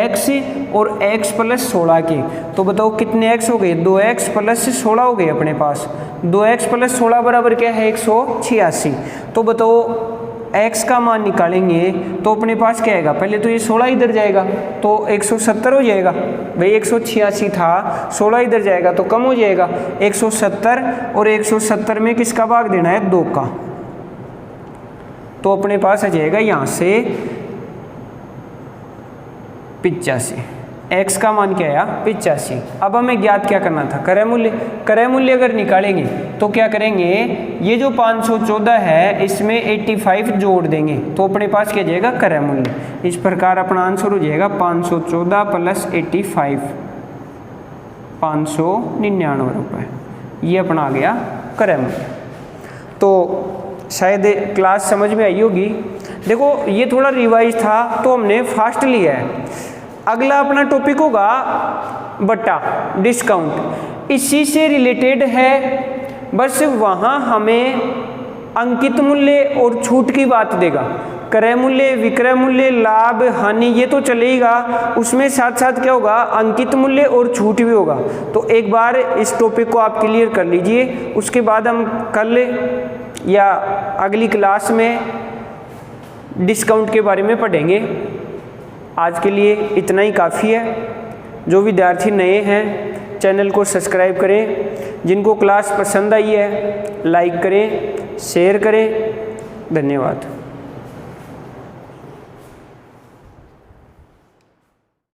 Speaker 1: x और x प्लस 16 के। तो बताओ कितने x हो गए, 2x प्लस 16 हो गए अपने पास। 2x प्लस 16 बराबर क्या है 186। तो बताओ x का मान निकालेंगे तो अपने पास क्या आएगा, पहले तो ये 16 इधर जाएगा तो 170 हो जाएगा। भाई 186 था, 16 इधर जाएगा तो कम हो जाएगा 170, और 170 में किसका भाग देना है 2 का। तो अपने पास आ जाएगा यहाँ से 85। x का मान क्या आया 85। अब हमें ज्ञात क्या करना था, क्रय मूल्य। क्रय मूल्य अगर निकालेंगे तो क्या करेंगे, ये जो 514 है इसमें 85 जोड़ देंगे तो अपने पास क्या जाएगा क्रय मूल्य। इस प्रकार अपना आंसर हो जाएगा 514 प्लस 85, 599 रुपये। ये अपना आ गया क्रय मूल्य। तो शायद क्लास समझ में आई होगी। देखो ये थोड़ा रिवाइज था तो हमने फास्ट लिया है। अगला अपना टॉपिक होगा बट्टा डिस्काउंट, इसी से रिलेटेड है, बस वहाँ हमें अंकित मूल्य और छूट की बात देगा। क्रय मूल्य, विक्रय मूल्य, लाभ, हानि ये तो चलेगा, उसमें साथ साथ क्या होगा अंकित मूल्य और छूट भी होगा। तो एक बार इस टॉपिक को आप क्लियर कर लीजिए, उसके बाद हम कल या अगली क्लास में डिस्काउंट के बारे में पढ़ेंगे। आज के लिए इतना ही काफ़ी है। जो विद्यार्थी नए हैं चैनल को सब्सक्राइब करें, जिनको क्लास पसंद आई है लाइक करें, शेयर करें। धन्यवाद।